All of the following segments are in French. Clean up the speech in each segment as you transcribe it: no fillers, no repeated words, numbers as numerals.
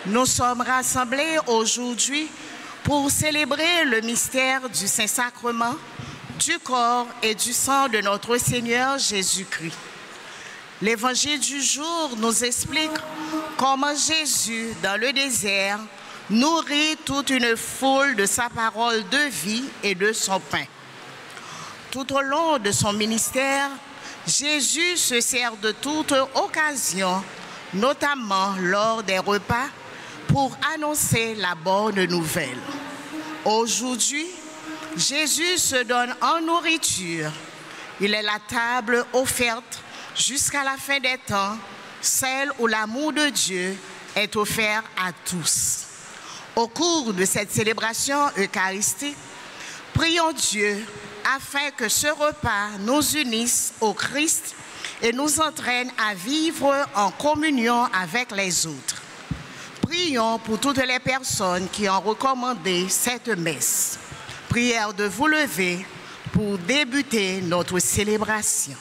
Nous sommes rassemblés aujourd'hui pour célébrer le mystère du Saint-Sacrement, du corps et du sang de notre Seigneur Jésus-Christ. L'évangile du jour nous explique comment Jésus, dans le désert, nourrit toute une foule de sa parole de vie et de son pain. Tout au long de son ministère, Jésus se sert de toute occasion, notamment lors des repas, pour annoncer la bonne nouvelle. Aujourd'hui, Jésus se donne en nourriture. Il est la table offerte jusqu'à la fin des temps, celle où l'amour de Dieu est offert à tous. Au cours de cette célébration eucharistique, prions Dieu afin que ce repas nous unisse au Christ et nous entraîne à vivre en communion avec les autres. Prions pour toutes les personnes qui ont recommandé cette messe. Prière de vous lever pour débuter notre célébration.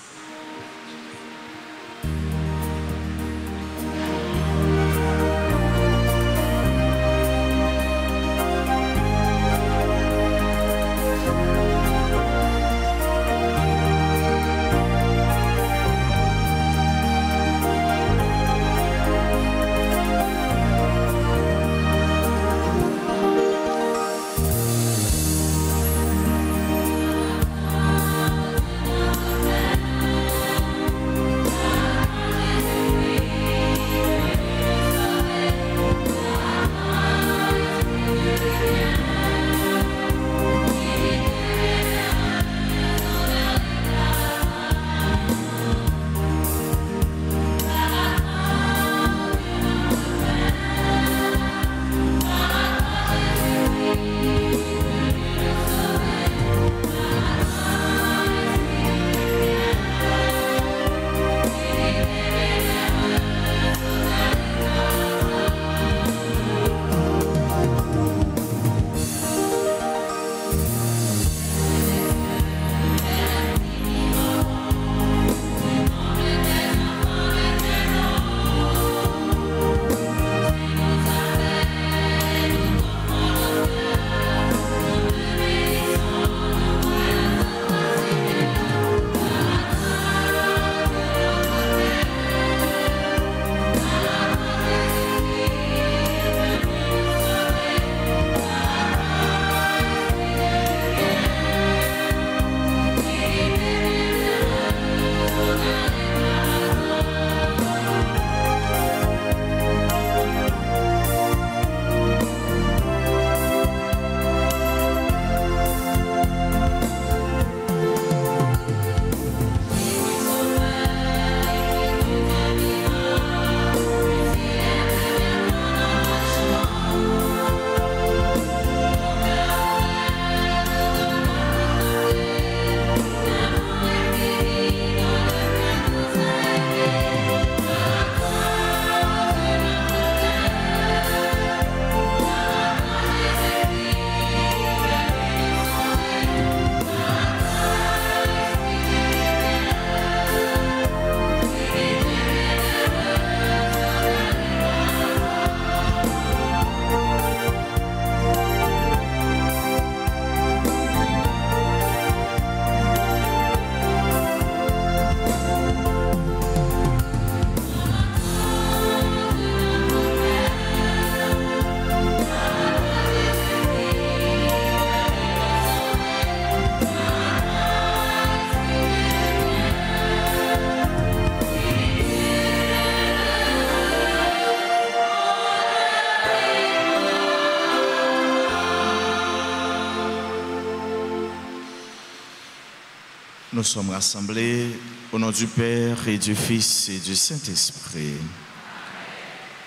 Nous sommes rassemblés au nom du Père et du Fils et du Saint-Esprit.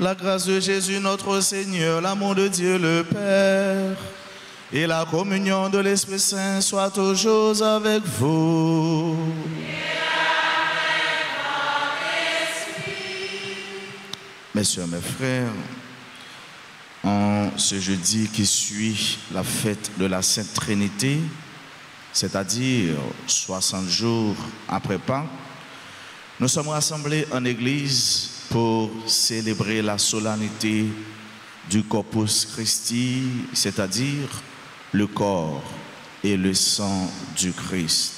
La grâce de Jésus notre Seigneur, l'amour de Dieu le Père et la communion de l'Esprit Saint soient toujours avec vous. Mes soeurs, mes frères, en ce jeudi qui suit la fête de la Sainte Trinité, c'est-à-dire 60 jours après Pâques, nous sommes rassemblés en Église pour célébrer la solennité du Corpus Christi, c'est-à-dire le corps et le sang du Christ.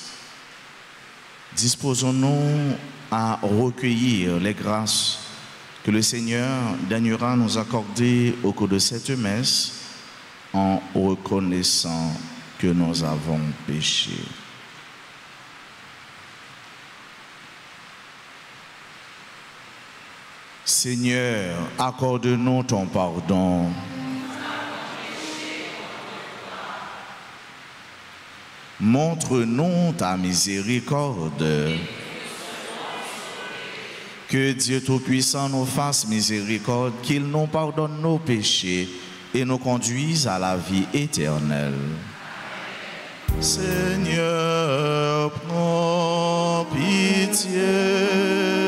Disposons-nous à recueillir les grâces que le Seigneur daignera nous accorder au cours de cette messe en reconnaissant que nous avons péché. Seigneur, accorde-nous ton pardon. Montre-nous ta miséricorde. Que Dieu Tout-Puissant nous fasse miséricorde, qu'il nous pardonne nos péchés et nous conduise à la vie éternelle. Seigneur, prends pitié.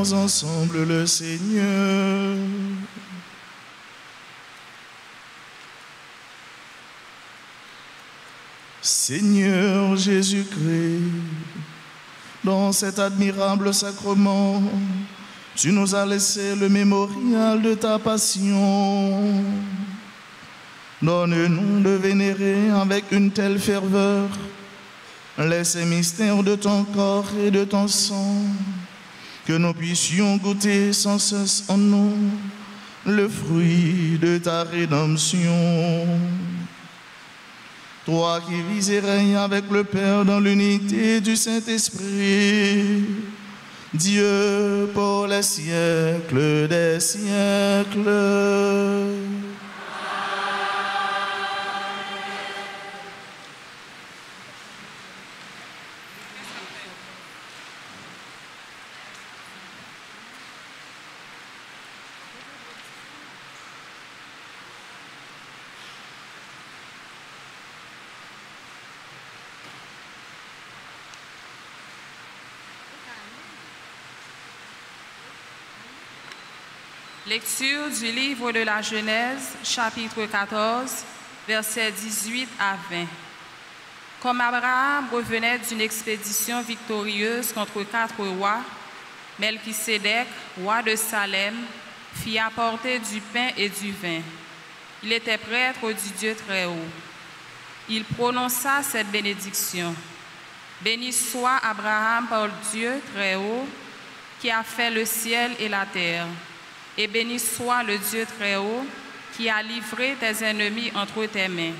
Prions ensemble le Seigneur. Seigneur Jésus-Christ, dans cet admirable sacrement, tu nous as laissé le mémorial de ta passion. Donne-nous de vénérer avec une telle ferveur les mystères de ton corps et de ton sang, que nous puissions goûter sans cesse en nous le fruit de ta rédemption. Toi qui vis et règnes avec le Père dans l'unité du Saint-Esprit, Dieu pour les siècles des siècles. Lecture du livre de la Genèse, chapitre 14, versets 18 à 20. Comme Abraham revenait d'une expédition victorieuse contre 4 rois, Melchisédek, roi de Salem, fit apporter du pain et du vin. Il était prêtre du Dieu Très-Haut. Il prononça cette bénédiction. Béni soit Abraham par Dieu Très-Haut, qui a fait le ciel et la terre. Et béni soit le Dieu Très-Haut, qui a livré tes ennemis entre tes mains.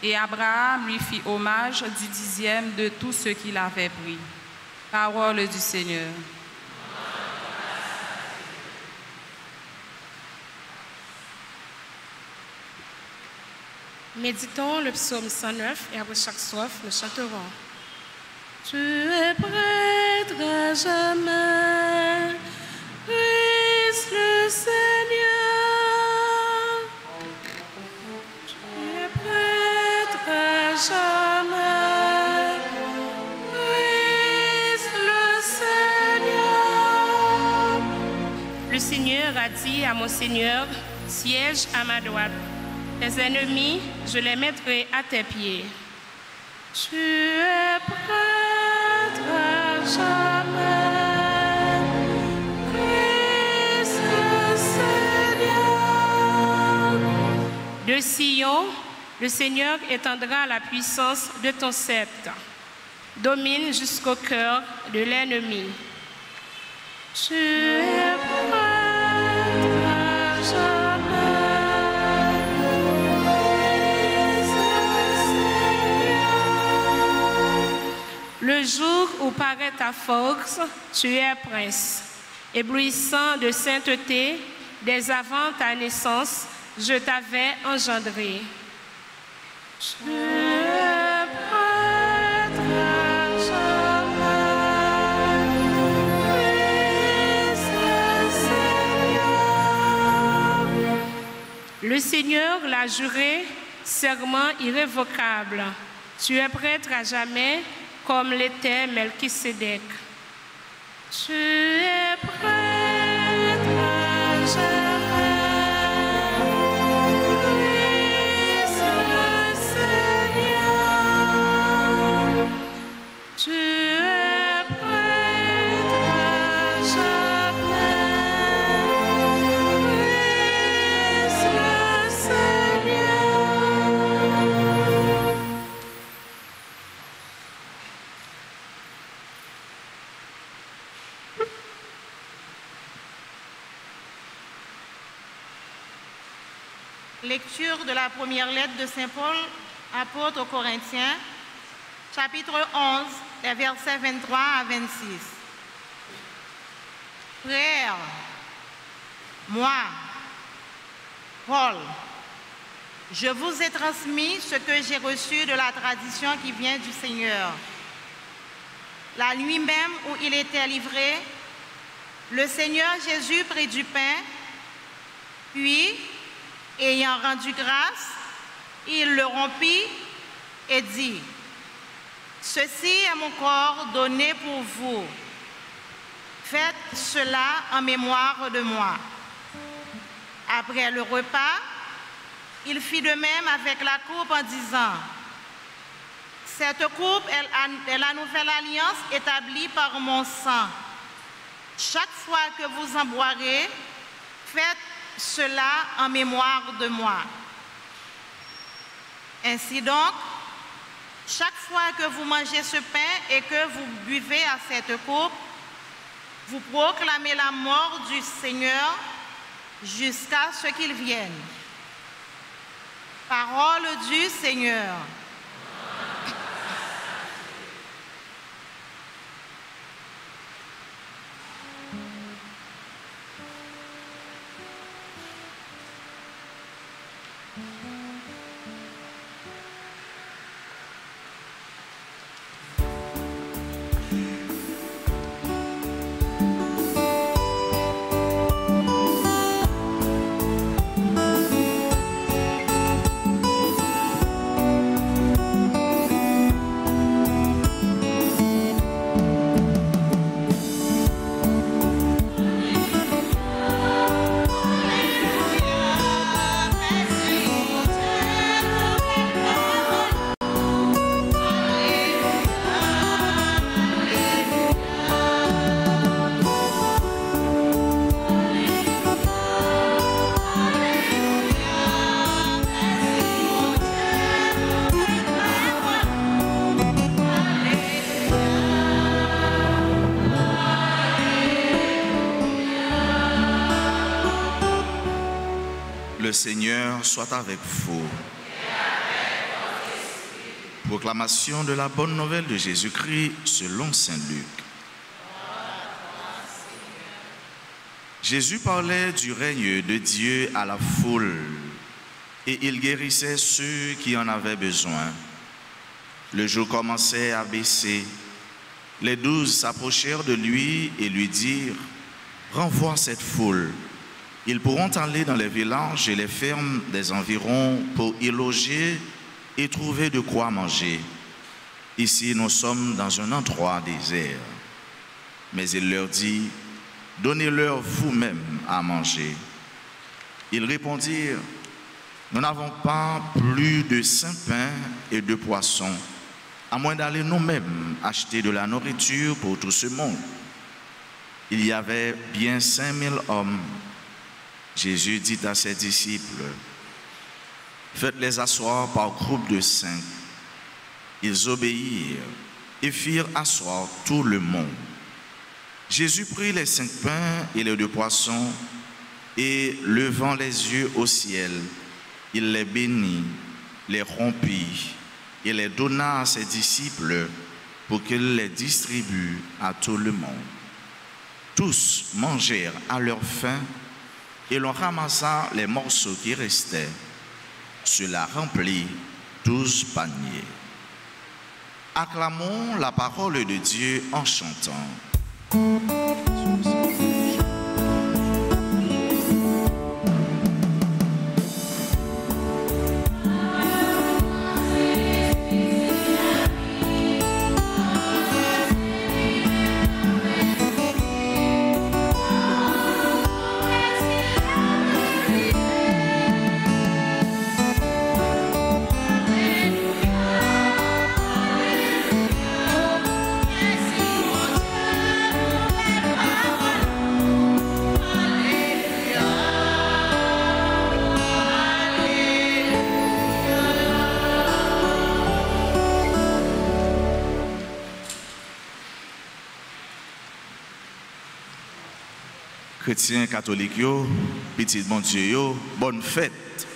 Et Abraham lui fit hommage du 10e de tout ce qu'il avait pris. Parole du Seigneur. Méditons le psaume 109 et après chaque strophe, nous chanterons. Tu es prêtre à jamais, Christ le Seigneur. Tu es prêtre à jamais, Christ le Seigneur. Le Seigneur a dit à mon Seigneur, siège à ma droite. Tes ennemis, je les mettrai à tes pieds. Tu es prêtre à jamais, Christ le Seigneur. De Sion, le Seigneur étendra la puissance de ton sceptre. Domine jusqu'au cœur de l'ennemi. Tu es prêtre à jamais. Le jour où paraît ta force, tu es prince. Éblouissant de sainteté, dès avant ta naissance, je t'avais engendré. Tu es prêtre à jamais, Christ Seigneur. Le Seigneur l'a juré, serment irrévocable. Tu es prêtre à jamais, comme l'était Melchisédek. Tu es prêtre à jamais, Christ le Seigneur. Tu es prêtre à jamais, Christ le Seigneur. Lecture de la première lettre de Saint Paul, apôtre aux Corinthiens, chapitre 11, les versets 23 à 26. Frères, moi, Paul, je vous ai transmis ce que j'ai reçu de la tradition qui vient du Seigneur. La nuit même où il était livré, le Seigneur Jésus prit du pain, puis, ayant rendu grâce, il le rompit et dit, « Ceci est mon corps donné pour vous. Faites cela en mémoire de moi. Après le repas, il fit de même avec la coupe en disant, cette coupe est la nouvelle alliance établie par mon sang. Chaque fois que vous en boirez, faites cela en mémoire de moi. Ainsi donc, chaque fois que vous mangez ce pain et que vous buvez à cette coupe, vous proclamez la mort du Seigneur jusqu'à ce qu'il vienne. Parole du Seigneur. Le Seigneur soit avec vous. Proclamation de la bonne nouvelle de Jésus-Christ selon saint Luc. Jésus parlait du règne de Dieu à la foule et il guérissait ceux qui en avaient besoin. Le jour commençait à baisser. Les 12 s'approchèrent de lui et lui dirent, « Renvoie cette foule. Ils pourront aller dans les villages et les fermes des environs pour y loger et trouver de quoi manger. Ici, nous sommes dans un endroit désert. » Mais il leur dit, « Donnez-leur vous-même à manger. » Ils répondirent, « Nous n'avons pas plus de 5 pains et 2 poissons, à moins d'aller nous-mêmes acheter de la nourriture pour tout ce monde. » Il y avait bien 5000 hommes. Jésus dit à ses disciples, « Faites-les asseoir par groupe de 5. » Ils obéirent et firent asseoir tout le monde. Jésus prit les 5 pains et les 2 poissons et, levant les yeux au ciel, il les bénit, les rompit et les donna à ses disciples pour qu'ils les distribuent à tout le monde. Tous mangèrent à leur faim et l'on ramassa les morceaux qui restaient. Cela remplit 12 paniers. Acclamons la parole de Dieu en chantant. Chrétiens catholiques, petit bon Dieu, bonne fête.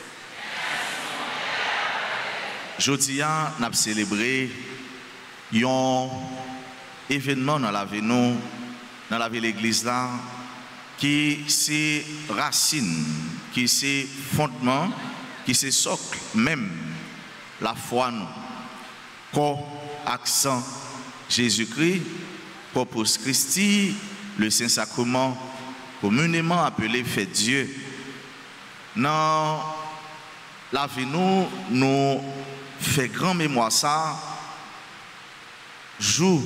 Aujourd'hui, nous avons célébré un événement dans la vie de l'église là, qui c'est racine, qui c'est fondement, qui c'est socle, même la foi nous. Corps, accent, Jésus-Christ, Corpus Christi, le Saint-Sacrement, communément appelé Fête Dieu. Dans la vie nous fait grand mémoire ça, jour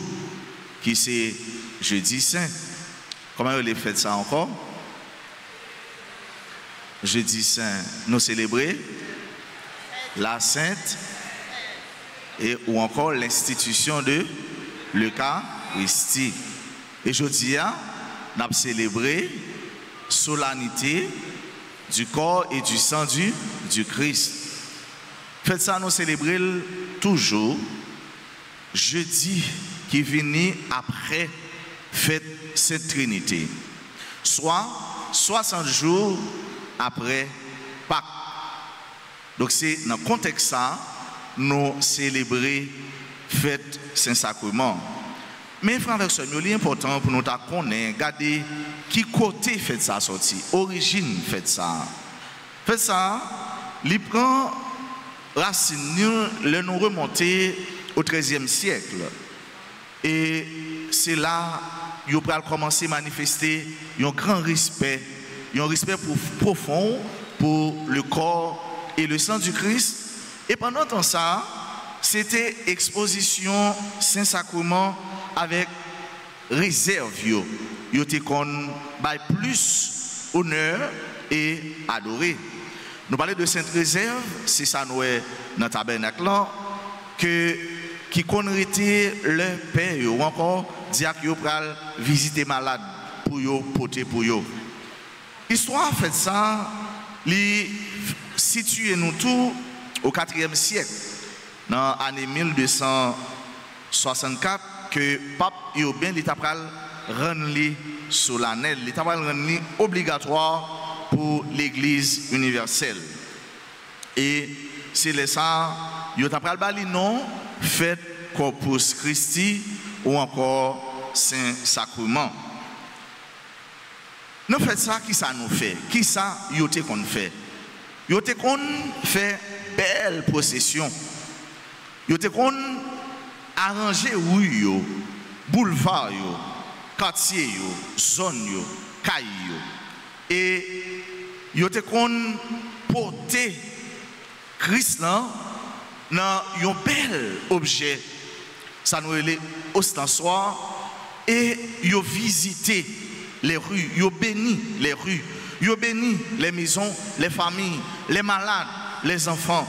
qui c'est jeudi saint, Comment vous les faites ça encore? Jeudi Saint, nous célébrer la Sainte et ou encore l'institution de l'Eucharistie. Et jeudi, nous avons célébré solennité du corps et du sang du Christ. Faites ça, nous célébrer toujours jeudi qui vient après fête Sainte Trinité, soit 60 jours après Pâques. Donc c'est dans le contexte ça, nous célébrer fête Saint-Sacrement. Mais frère avec ce c'est important pour nous connaître, regarder qui côté fait ça sorti, origine fait ça. Fait ça, il prend racine, nous remonter au XIIIe siècle. Et c'est là qu'il va commencer à manifester un grand respect, un respect profond pour le corps et le sang du Christ. Et pendant tout ça, c'était exposition Saint-Sacrement avec réserve. Yo te kon bay plus honneur et adoré. Nous parlons de Sainte Réserve, c'est ça nous est dans le tabernacle là, que qui connaît le père ou encore dire que yo pral visiter malade pour yo porter pour yo. Histoire fait ça, li situé nous tout au 4e siècle, dans l'année 1264, que pape Urbain l'État pral rendre solennel, l'État pral rendre obligatoire pour l'Église universelle. Et c'est ça, il t'a pral bali non fait Corpus Christi ou encore Saint-Sacrement. Nous faisons ça, qui ça nous fait? Qui ça yote qu'on fait? Yote qu'on fait belle procession. Yote qu'on arranger rue yo, boulevard yo, quartier yo, zone yo, caille yo. Et yote qu'on porter Christ là dans un bel objet. Ça nous est ostensoir et yo visiter les rues, yo béni les rues, yo béni les maisons, les familles, les malades, les enfants.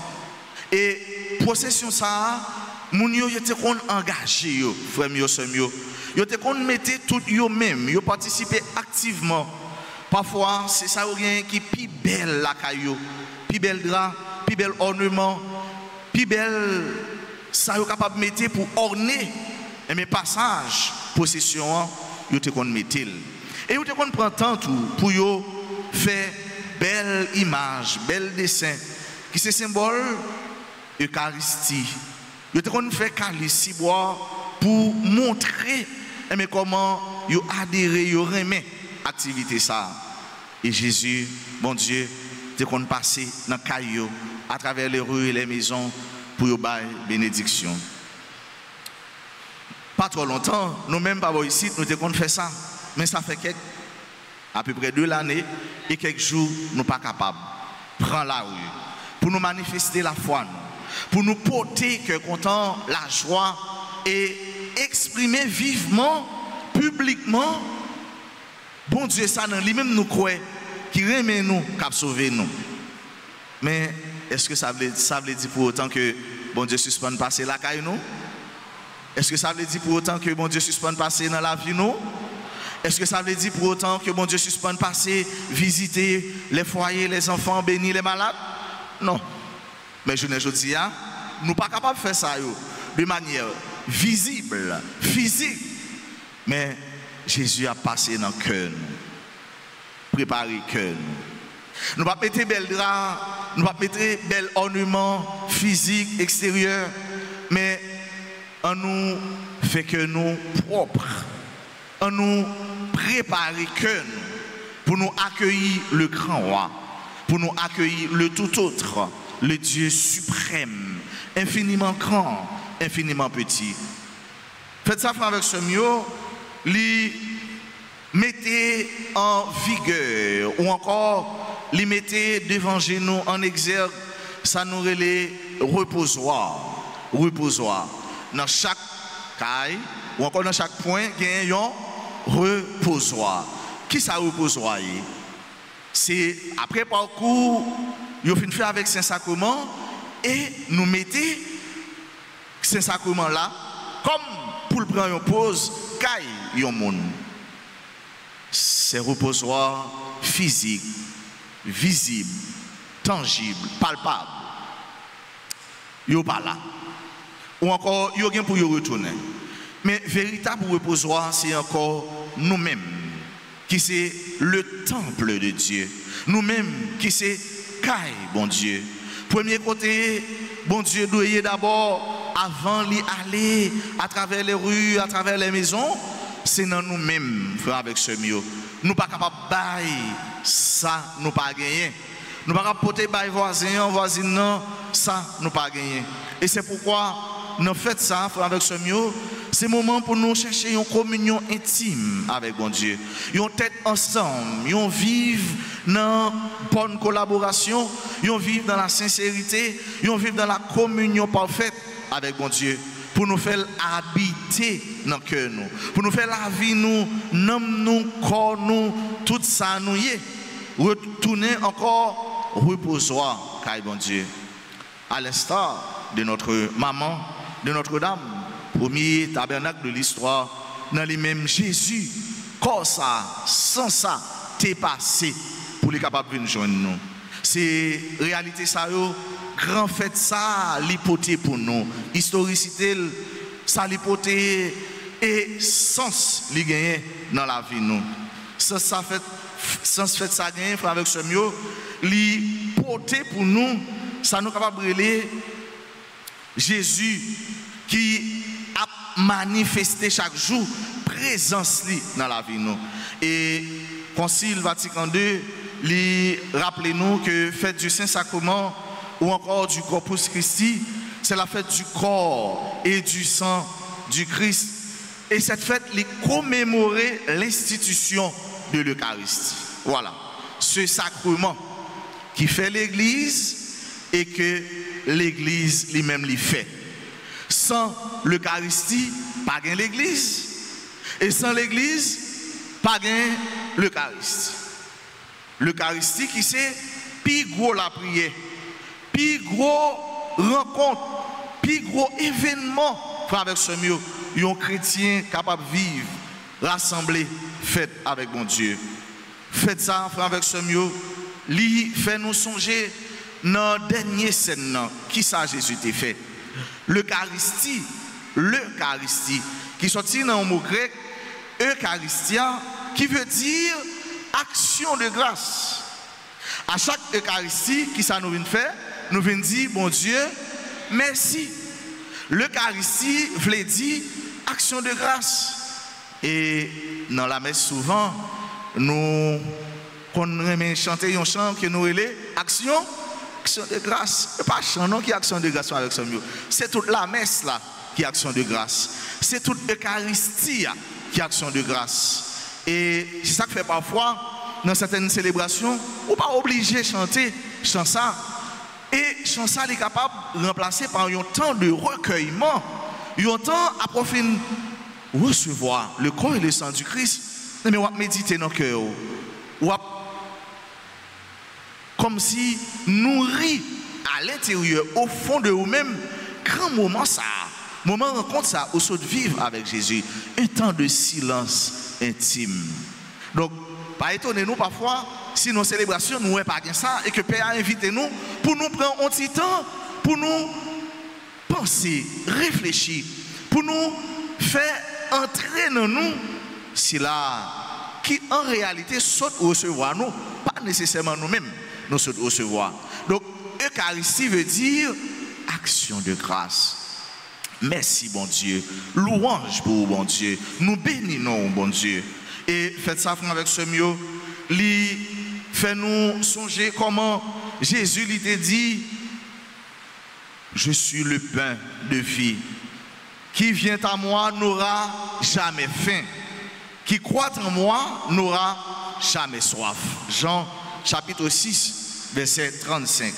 Et procession ça, moun yo était kon engagé yo, frère yo sœur yo. Yo te kon mettait tout yo même, yo participer activement. Parfois, c'est ça rien qui pi belle la caillou, pi belle drap, pi belle ornement, pi belle ça yo capable mettre pour orner mes passages possession yo te kon mettel. Et yo te kon prend temps tout pour yo faire belle image, bel dessin qui c'est symbole Eucharistie. Yo te kon fait calice bois pour montrer mais comment yo adhérer, yo remet activité ça. Et Jésus, bon Dieu, te kon passer dans caillou à travers les rues et les maisons pour yo bail bénédiction. Pas trop longtemps, nous-mêmes pas ici, nous te kon fait ça, mais ça fait à peu près 2 années et quelques jours nous pas capables prendre la rue pour nous manifester la foi, pour nous porter que content la joie et exprimer vivement, publiquement, bon Dieu ça dans lui-même nous croit qui remet nous, qui a sauvé nous. Mais est-ce que ça veut dire pour autant que bon Dieu suspend passer la caille nous? Est-ce que ça veut dire pour autant que bon Dieu suspend passer dans la vie nous? Est-ce que ça veut dire pour autant que bon Dieu suspend passer visiter les foyers, les enfants, bénir les malades? Non. Mais je ne dis pas, nous ne sommes pas capables de faire ça de manière visible, physique. Mais Jésus a passé dans le cœur, préparé le cœur. Nous ne pouvons pas mettre bel drap, nous ne pouvons pas mettre bel ornement physique, extérieur, mais on nous fait que nous propres, on nous prépare le cœur pour nous accueillir le grand roi, pour nous accueillir le tout autre, le Dieu suprême, infiniment grand, infiniment petit. Faites ça avec ce mieux, mettez en vigueur ou encore les mettez devant nous en exergue, ça nous relève reposoir. Dans chaque caille ou encore dans chaque point, il y a reposoir. Qui ça reposoir? C'est après parcours, nous finissons faire avec Saint-Sacrement et nous mettons Saint-Sacrement là, comme pour le prendre une pause, caille un monde. C'est reposoir physique, visible, tangible, palpable. Yo pas là. Ou encore, yo gen pour y retourner. Mais véritable reposoir, c'est encore nous-mêmes, qui c'est le temple de Dieu. Nous-mêmes, qui c'est caille, bon Dieu. Premier côté, bon Dieu doit y d'abord, avant d'y aller à travers les rues, à travers les maisons, c'est dans nous-mêmes, frère, avec ce mieux. Nous ne sommes pas capables de bailler ça, nous ne pas gagner. Nous ne sommes pas capables de porter bailler voisin, voisine, ça, nous ne pas gagner. Et c'est pourquoi nous faisons ça, frère, avec ce mieux. C'est le moment pour nous chercher une communion intime avec bon Dieu. Une tête ensemble, une vivre dans bonne collaboration, une vivre dans la sincérité, une vivre dans la communion parfaite avec bon Dieu. Pour nous faire habiter dans le cœur, nous. Pour nous faire la vie, nous, nous, corps, nous, tout ça, nous y est. Retourner encore reposoir, car bon Dieu. À l'instar de notre maman, de Notre-Dame, premier tabernacle de l'histoire, dans les mêmes Jésus, comme ça, sans ça, t'es passé pour les capables de nous joindre nous. C'est réalité ça, grand fait ça, l'hypothèse pour nous. Historicité, ça l'hypothèse et sens li gagné dans la vie nous. Sens fait ça gagné avec ce mieux, l'hypothèse pour nous, ça nous capable de brûler Jésus qui a manifesté chaque jour présence dans la vie nous. Et Concile Vatican II, rappelez-nous que fête du Saint-Sacrement ou encore du Corpus Christi, c'est la fête du corps et du sang du Christ. Et cette fête, les commémorer l'institution de l'Eucharistie. Voilà, ce sacrement qui fait l'Église et que l'Église lui-même l'y fait. Sans l'Eucharistie, pas gain l'Église. Et sans l'Église, pas gain l'Eucharistie. L'Eucharistie qui c'est plus gros la prière, plus gros rencontre, plus gros événement avec ce mieux. Un chrétien capable de vivre, rassemblé, fait avec mon Dieu. Faites ça avec ce mieux. Lui fait nous songer dans la dernière scène qui ça Jésus t'a fait. L'Eucharistie, qui sortit dans le mot grec, Eucharistia, qui veut dire action de grâce. À chaque Eucharistie, qui ça nous vient faire, nous vient dire, bon Dieu, merci. L'Eucharistie veut dire action de grâce. Et dans la messe, souvent, nous aimons chanter un chant que nous relève action de grâce. Et pas chant, non, qui est action de grâce avec ce mieux. C'est toute la messe là qui est action de grâce. C'est toute l'Eucharistie qui est action de grâce. Et c'est ça que fait parfois, dans certaines célébrations, on n'est pas obligé de chanter chant ça. Et chant ça est capable de remplacer par un temps de recueillement, un temps à profiter recevoir le corps et le sang du Christ. Mais on va méditer dans le cœur. Comme si nourri à l'intérieur, au fond de vous-même, grand moment ça, moment rencontre ça, au saut de vivre avec Jésus, un temps de silence intime. Donc, pas étonner nous parfois, si nos célébrations nous n'avons pas ça, et que Père a invité nous pour nous prendre un petit temps, pour nous penser, réfléchir, pour nous faire entrer dans nous, c'est là qui en réalité saute recevoir nous, pas nécessairement nous-mêmes. Nous saute recevoir. Donc, Eucharistie veut dire action de grâce. Merci, bon Dieu. Louange pour bon Dieu. Nous bénissons, bon Dieu. Et faites ça avec ce mieux. Faites-nous songer comment Jésus lui a dit, je suis le pain de vie. Qui vient à moi n'aura jamais faim. Qui croit en moi n'aura jamais soif. Jean chapitre 6, verset 35.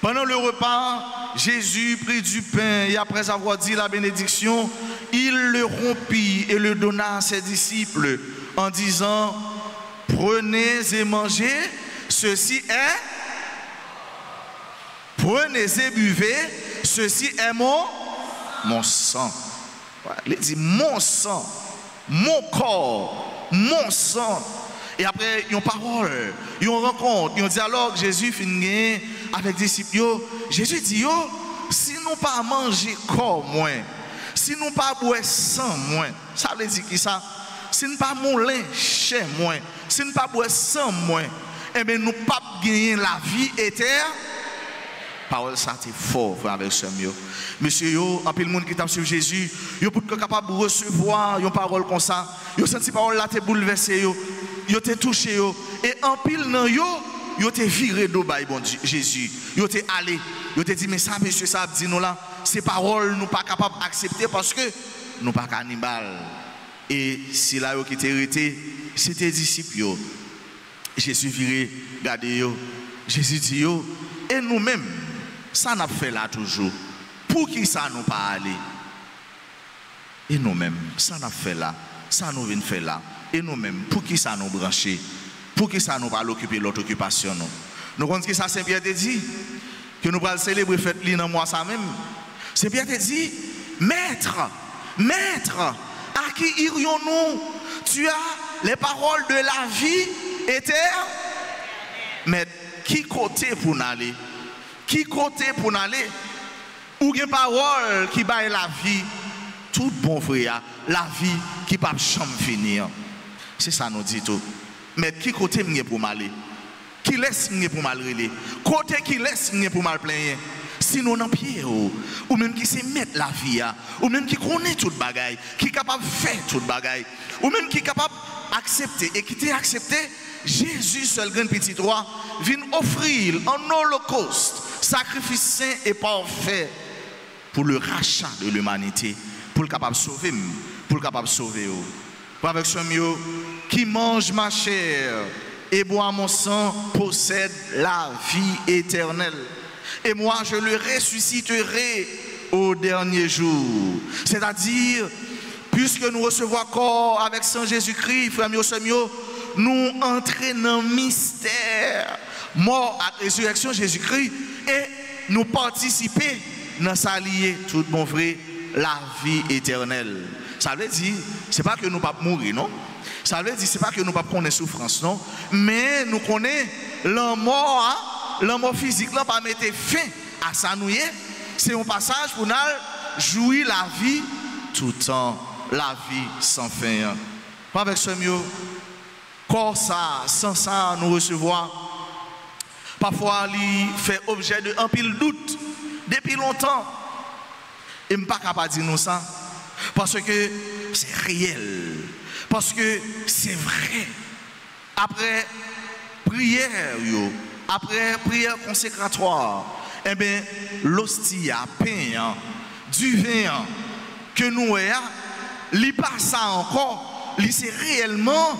Pendant le repas, Jésus prit du pain et après avoir dit la bénédiction, il le rompit et le donna à ses disciples en disant, prenez et mangez, ceci est, prenez et buvez, ceci est mon sang. Il dit mon sang, mon corps, mon sang. Et après, il y a une parole, il y a une rencontre, il y a un dialogue. Jésus finit avec les disciples. Jésus dit, si nous pas manger corps moins, si nous pas boire sang moins, ça veut dire qui ça? Si nous pas manger chair moins, si nous pas boire sang moins, eh bien nous pas gagner la vie éternelle. Parole ça c'est fort frère avec ce mieux. Monsieur en pile monde qui t'a suivi Jésus, yo pour capable de recevoir une parole comme ça, yo senti parole là te bouleversé yo te touché et en pile nan yo te viré do bay bon Jésus. Yo te allé, yo te dit mais ça monsieur ça dit nous là, ces paroles nous pas capable accepter parce que nous pas cannibal. Et si là yo qui était arrêté, c'était disciples yo. Jésus viré garder yo. Jésus dit yo et nous-mêmes ça n'a fait là toujours. Pour qui ça nous pas aller? Et nous-mêmes, ça n'a fait là. Ça nous vient faire là. Et nous-mêmes, pour qui ça nous brancher? Pour qui ça nous pas l'occuper l'autre occupation nous? Nous comprenons que ça Saint-Pierre te dit que nous allons célébrer fête li dans mois ça même. Saint-Pierre te dit maître, à qui irions-nous? Tu as les paroles de la vie éternelle. Mais qui côté pour nous aller? Qui côté pour nous aller? Ou une parole qui baille la vie, tout bon frère, la vie qui ne peut jamais finir. C'est ça nous dit tout. Mais qui côté m'y pour m'aller? Qui laisse m'y pour m'aller? Côté qui laisse m'y pour m'aller plaigner? Sinon dans pied ou même qui sait mettre la vie, ou même qui connaît toute bagaille, qui est capable de faire toute bagaille, ou même qui est capable d'accepter et qui t'a accepté, Jésus seul grand petit roi vient offrir un holocauste, sacrifice saint et parfait pour le rachat de l'humanité, pour le capable de sauver, pour le capable de sauver. Avec ce mieux, qui mange ma chair et boit mon sang possède la vie éternelle. Et moi je le ressusciterai au dernier jour. C'est-à-dire, puisque nous recevons corps avec sang Jésus-Christ, frère mieux, nous entrons dans le mystère, mort à résurrection Jésus-Christ, et nous participer dans sa liée, tout bon vrai, la vie éternelle. Ça veut dire, c'est pas que nous ne pouvons pas mourir, non? Ça veut dire, c'est pas que nous ne pouvons pas connaître souffrance, non? Mais nous connaissons la mort physique, là, pas mettre fin à ça, nous, c'est un passage pour nous jouir la vie tout le temps, la vie sans fin. Pas avec ce mieux, corps ça, sans ça, nous recevons. Parfois, il fait objet de un pile doute depuis longtemps. Et je ne suis pas capable de dire nous ça. Parce que c'est réel. Parce que c'est vrai. Après prière, après prière consécratoire, eh bien, l'hostie, pain, du vin que nous avons, il passe ça encore, c'est réellement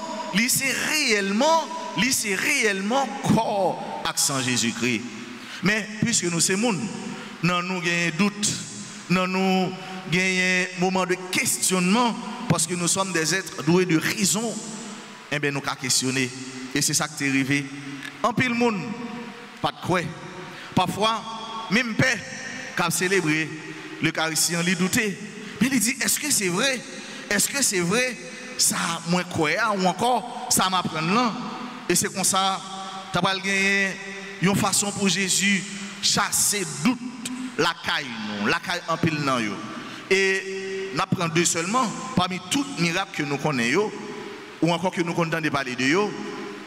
corps accent Jésus-Christ. Mais puisque nous sommes monde, nous avons un doute, nous avons un moment de questionnement, parce que nous sommes des êtres doués de raison, eh bien nous avons questionné. Et c'est ça qui est arrivé. En pile monde, pas de quoi. Parfois, même père qui a célébré l'Eucharistie, il doutait. Mais il dit, est-ce que c'est vrai? Est-ce que c'est vrai? Ça moins quoi ou encore ça m'apprend là. Et c'est comme ça, tu as gagné une façon pour Jésus chasser doute la caille en pile nan yo. Et nous apprenons deux seulement parmi tous les miracles que nous connaissons ou encore que nous comptons de parler de yo.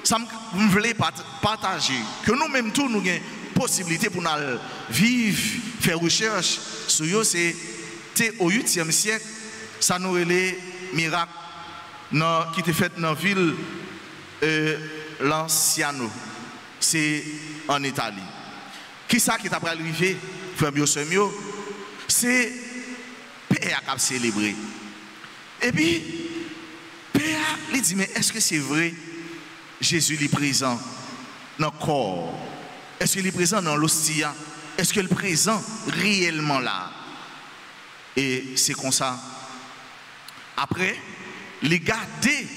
Ça me voulait partager que nous-mêmes tous nous avons possibilité pour nous vivre, faire recherche sur yo. C'est au 8e siècle, ça nous relève miracle qui était fait dans la ville Lanciano, c'est en Italie. Qui ça qui est après arrivé, frère Biosemio? C'est Père qui a célébré. Et puis, Père lui dit, mais est-ce que c'est vrai, Jésus est présent dans le corps? Est-ce qu'il est présent dans l'hostie? Est-ce qu'il est présent réellement là? Et c'est comme ça. Après, les garder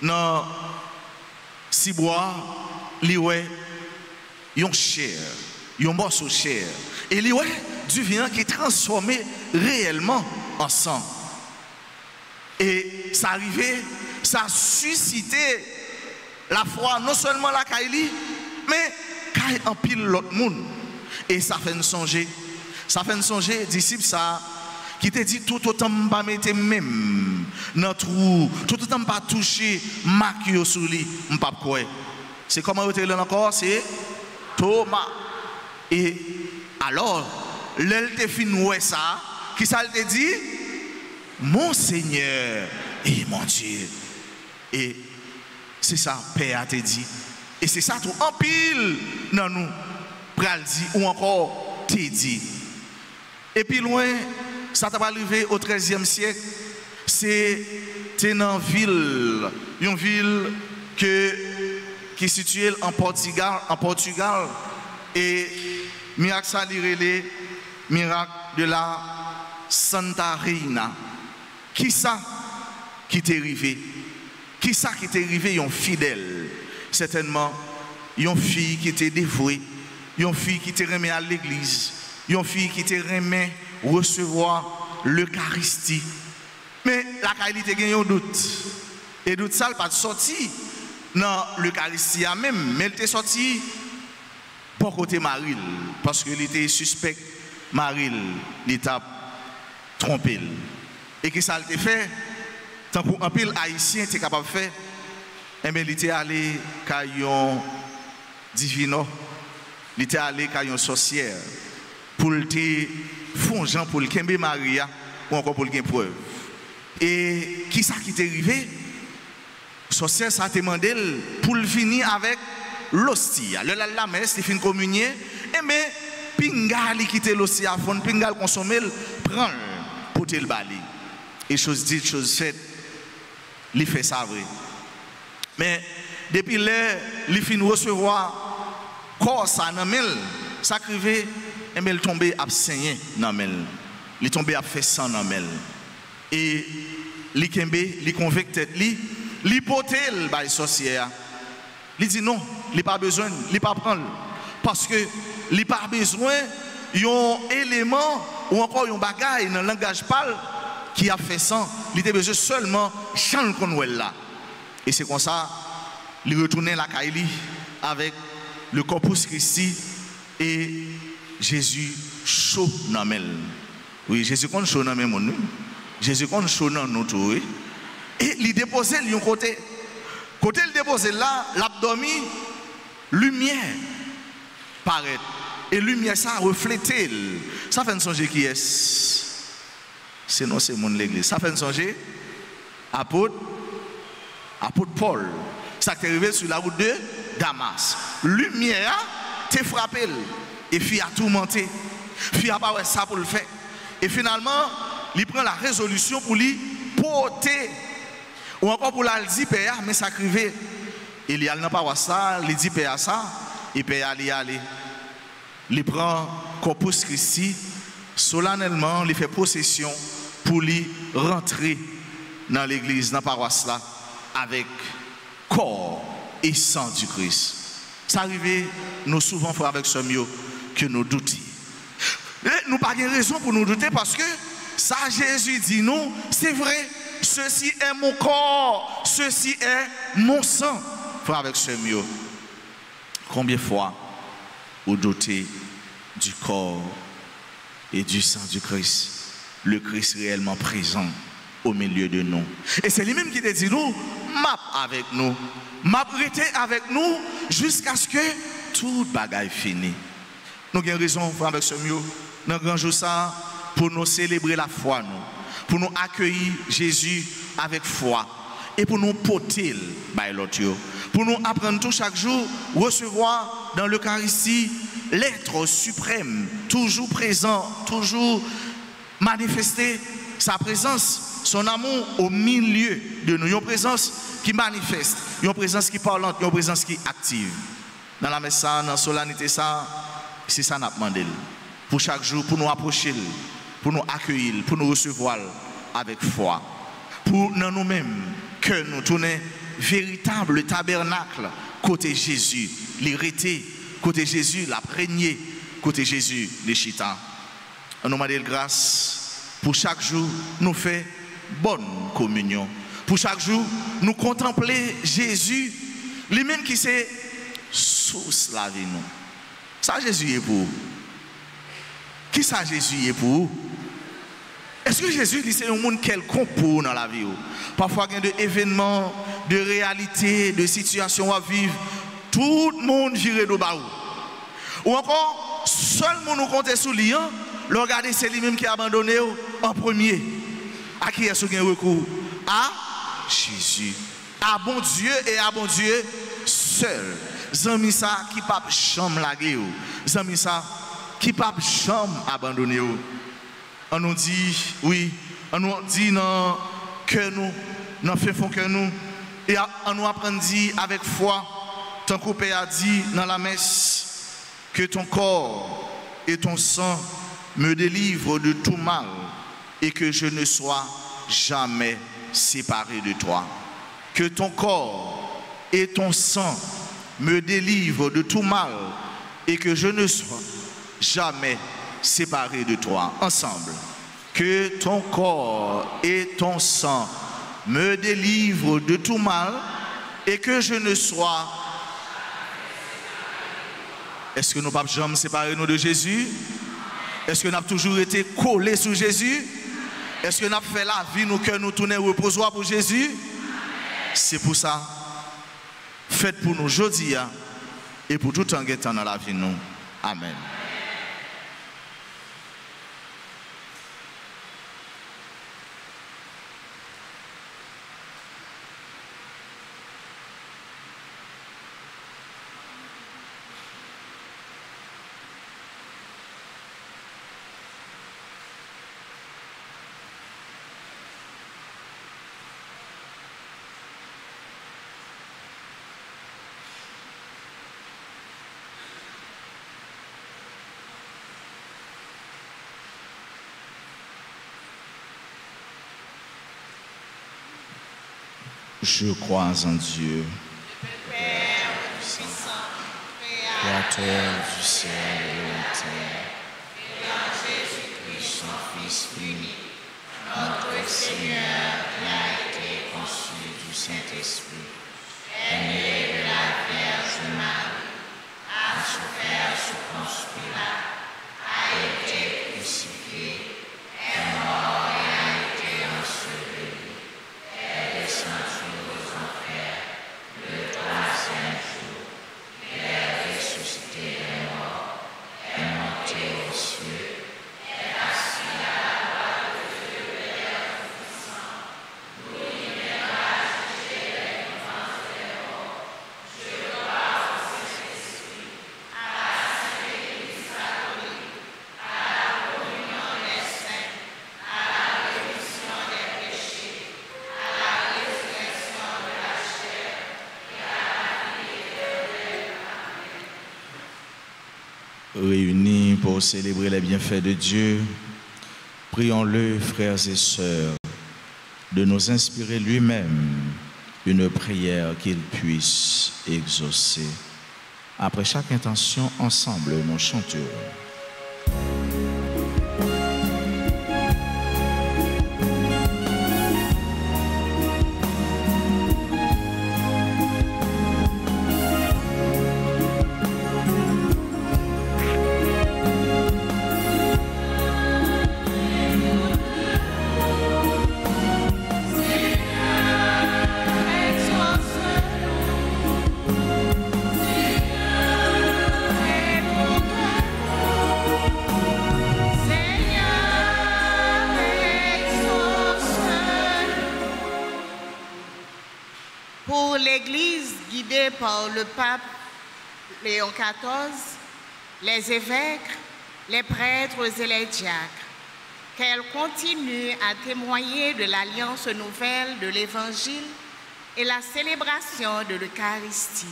dans si bois, li ouais yon chair, yon morceau de chair. Et li ouais du vin qui est transformé réellement en sang. Et ça arrivait, ça a suscité la foi, non seulement la Kaili, mais Kaili en pile l'autre monde. Et ça fait nous songer, disciple ça, qui te dit tout autant pas mettre même dans trou, tout autant pas toucher Marc sur lui, m'pas quoi. C'est comment vous là encore, c'est Thomas. Et alors, l'elle te fin ouais ça, qui ça te dit mon Seigneur et mon Dieu. Et c'est ça Père te dit. Et c'est ça tout en pile dans nous pral dit ou encore te dit. Et puis loin ça t'a arrivé au XIIIe siècle, c'est une ville qui est située en Portugal, et miracle ça les miracle de la Santa Reina. Qui ça qui t'est arrivé? Qui ça qui t'est arrivé? Un fidèle, certainement, une fille qui était dévouée, une fille qui t'est remis à l'église, une fille qui t'est remis recevoir l'Eucharistie. Mais la qualité a un doute. Et doute ça, elle pas sorti dans l'Eucharistie même, mais elle était sortie pour côté Marie, parce qu'il était suspect, Marie, l'étape trompé. Et que ça a été fait, tant qu'un pile haïtien était capable de faire, et bien il était allé à un divino, il était allé à une sorcière, pour le fongeant pour le Kembe Maria, ou encore pour le preuve. Et qui ça qui est arrivé? Sorcière ça a demandé pour le finir avec l'hostie. La messe, il finit communier, et bien pingal qui était l'hostie à fond, pingal consommer, prend pour te le bali. Et chose dite, chose faite, il fait ça vrai. Mais depuis là, il finit recevoir corps ça dans mel, ça crivé, et bien il tombé à saigner dans mel. Il tombé à faire sang dans mel. Et il kembe, il convainc tête li, il potel by sorcière. Il dit non, il pas besoin, il pas prendre parce que il pas besoin d'un élément ou encore un bagage dans le langage parle qui a fait sang, il était besoin seulement chanter qu'on là. Et c'est comme ça il retournait la Kaili avec le Corpus Christi et Jésus chaud dans mel. Oui, Jésus quand chaud dans mel mon. Jésus quand chaud dans nous tout. Et il déposait lui côté il déposait là, l'abdomen lumière paraît et lumière ça reflétait. Ça fait songer qui est? C'est non c'est mon l'église. Ça fait songer apôtre Paul. Ça t'est arrivé sur la route de Damas. Lumière t'est frappé et fille a tourmenté. Fille a pas ouais ça pour le faire. Et finalement, il prend la résolution pour lui porter ou encore pour la dire père mais ça crivé. Il y a n'a pas ça, il dit père ça et père aller aller. Il prend Corpus Christi solennellement, il fait possession pour lui rentrer dans l'église, dans la paroisse là, avec corps et sang du Christ. Ça arrive, nous souvent frères avec ce mieux que nous doutons. Nous n'avons pas de raison pour nous douter parce que ça Jésus dit nous, c'est vrai, ceci est mon corps, ceci est mon sang. Frère avec ce mieux, combien de fois vous doutez du corps et du sang du Christ, le Christ réellement présent au milieu de nous. Et c'est lui-même qui te dit nous, map avec nous, map rester avec nous jusqu'à ce que tout bagaille finisse. Nous avons raison, frère avec ce mieux, dans le grand jour ça, pour nous célébrer la foi, nous, pour nous accueillir Jésus avec foi et pour nous porter by l'autre, pour nous apprendre tout chaque jour, recevoir dans l'Eucharistie l'être suprême, toujours présent, toujours manifester sa présence, son amour au milieu de nous. Une présence qui manifeste, une présence qui parlante, une présence qui active. Dans la messe, dans la solennité, c'est ça qu'on a demandé. Pour chaque jour, pour nous approcher, pour nous accueillir, pour nous recevoir avec foi. Pour nous-mêmes, que nous tourner véritable tabernacle côté Jésus, l'hérité, côté Jésus, la régné, côté Jésus, les chita. On nous demande grâce pour chaque jour nous fait bonne communion. Pour chaque jour nous contempler Jésus, lui-même qui c'est source la vie nous. Ça Jésus est pour. Qui ça Jésus est pour? Est-ce que Jésus dit c'est un monde quelconque pour dans la vie? Parfois il y a des événements, de réalités, de situations à vivre, tout le monde vire de bas. Ou encore, seul monde nous compte sous lui, le regarder c'est lui-même qui a abandonné en premier. À qui est-ce qu'il y a recours? À Jésus. À bon Dieu et à bon Dieu seul. Zami ça qui pas chambre laguer. Zami ça qui pas chambre abandonner. On nous dit, oui, on nous dit dans que nous, dans fait fond que nous, et on nous apprend dit avec foi, tant que Père a dit dans la messe, que ton corps et ton sang me délivrent de tout mal et que je ne sois jamais séparé de toi. Que ton corps et ton sang me délivrent de tout mal et que je ne sois jamais séparé de toi. Ensemble. Que ton corps et ton sang me délivrent de tout mal et que je ne sois. Est-ce que nous ne pouvons jamais séparer nous de Jésus? Est-ce que nous avons toujours été collés sur Jésus? Est-ce que nous avons fait la vie, nous que nous tournons reposoir pour Jésus? C'est pour ça. Faites pour nous aujourd'hui et pour tout un temps dans la vie nous. Amen. Je crois en Dieu, Père puissant, Créateur du ciel et de la terre, et en Jésus-Christ, son Fils unique, notre Seigneur, qui a été conçu du Saint-Esprit, est né de la Vierge Marie, a souffert sous Ponce Pilate, a été crucifié, est mort et a été enseveli, est descendu aux enfers, le troisième jour, il est ressuscité des morts, est monté aux cieux, est assis à la droite de Dieu le Père Tout-Puissant, d'où il viendra juger les vivants et les morts. Je crois au Saint-Esprit, à la Sainte Église catholique, à la communion des saints, à la rémission des péchés, à la résurrection de la chair et à la vie éternelle. réunis pour célébrer les bienfaits de Dieu, prions-le, frères et sœurs, de nous inspirer lui-même une prière qu'il puisse exaucer. Après chaque intention, ensemble, nous chanterons. Pour l'Église guidée par le pape Léon XIV, les évêques, les prêtres et les diacres, qu'elle continue à témoigner de l'alliance nouvelle de l'Évangile et la célébration de l'Eucharistie.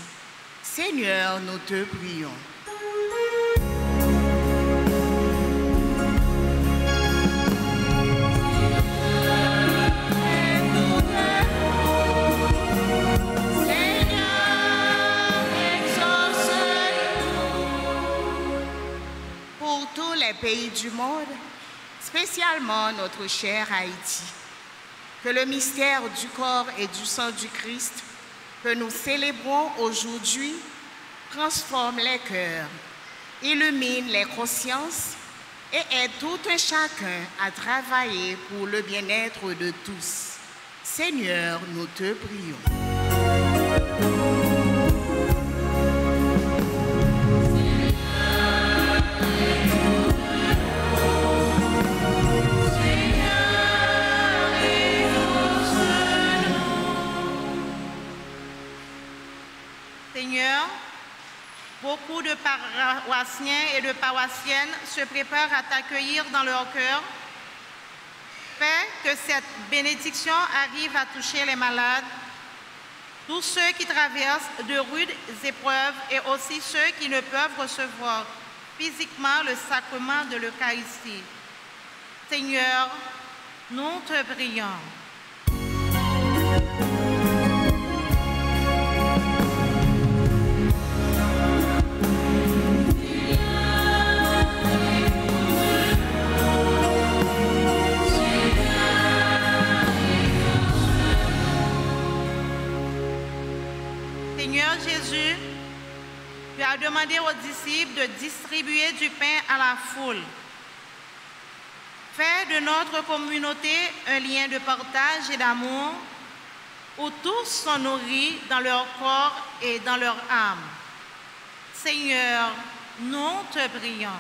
Seigneur, nous te prions. pays du monde, spécialement notre cher Haïti. Que le mystère du corps et du sang du Christ que nous célébrons aujourd'hui transforme les cœurs, illumine les consciences et aide tout un chacun à travailler pour le bien-être de tous. Seigneur, nous te prions. Seigneur, beaucoup de paroissiens et de paroissiennes se préparent à t'accueillir dans leur cœur. Fais que cette bénédiction arrive à toucher les malades, tous ceux qui traversent de rudes épreuves et aussi ceux qui ne peuvent recevoir physiquement le sacrement de l'Eucharistie. Seigneur, nous te prions. Seigneur Jésus, tu as demandé aux disciples de distribuer du pain à la foule. Fais de notre communauté un lien de partage et d'amour où tous sont nourris dans leur corps et dans leur âme. Seigneur, nous te prions.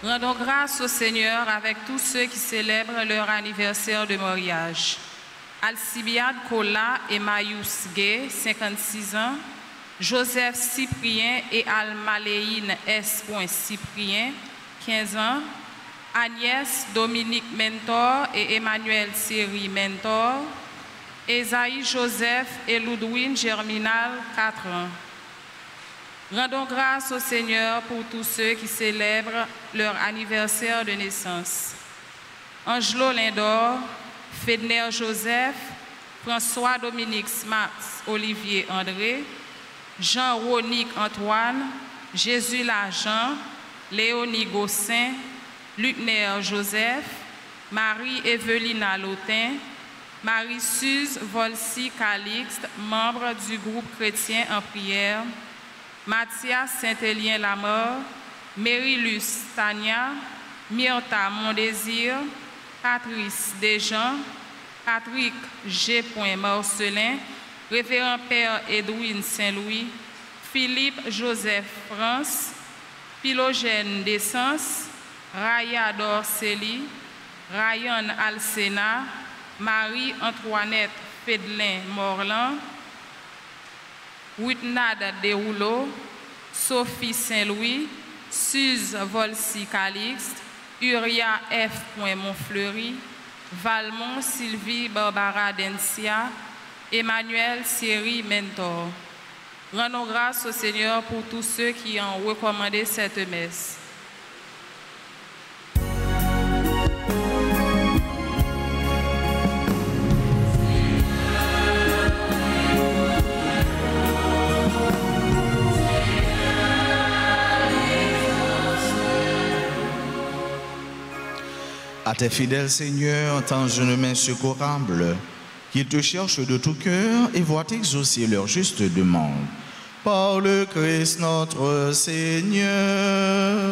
Rendons grâce au Seigneur avec tous ceux qui célèbrent leur anniversaire de mariage. Alcibiade Kola et Mayus Gay, 56 ans. Joseph Cyprien et Almaléine S. Cyprien, 15 ans. Agnès Dominique Mentor et Emmanuel Thierry Mentor. Esaïe Joseph et Ludwine Germinal, 4 ans. Rendons grâce au Seigneur pour tous ceux qui célèbrent leur anniversaire de naissance. Angelo Lindor, Fedner Joseph, François Dominique Smax, Olivier André, Jean-Ronique Antoine, Jésus Lajean, Léonie Gossin, Lucner Joseph, Marie-Evelina Lautin, Marie-Suze Volsi Calixte, membre du groupe chrétien en prière, Mathias Saint-Élien Lamort, Mérilus Tania, Myrta Mondésir, Patrice Desjans, Patrick G. Marcelin, Révérend Père Edwin Saint-Louis, Philippe Joseph France, Philogène Dessens, Raya Dorceli, Ryan Alsena, Marie-Antoinette Fedelin Morlan, Whitnad Derouleau, Sophie Saint-Louis, Suze Volsi Calixte, Uria F. Montfleury, Valmont Sylvie Barbara Dencia, Emmanuel Thierry Mentor. Rendons grâce au Seigneur pour tous ceux qui ont recommandé cette messe. À tes fidèles, Seigneur, tends une main secourable, qui te cherchent de tout cœur et voient exaucer leur juste demande. Par le Christ notre Seigneur.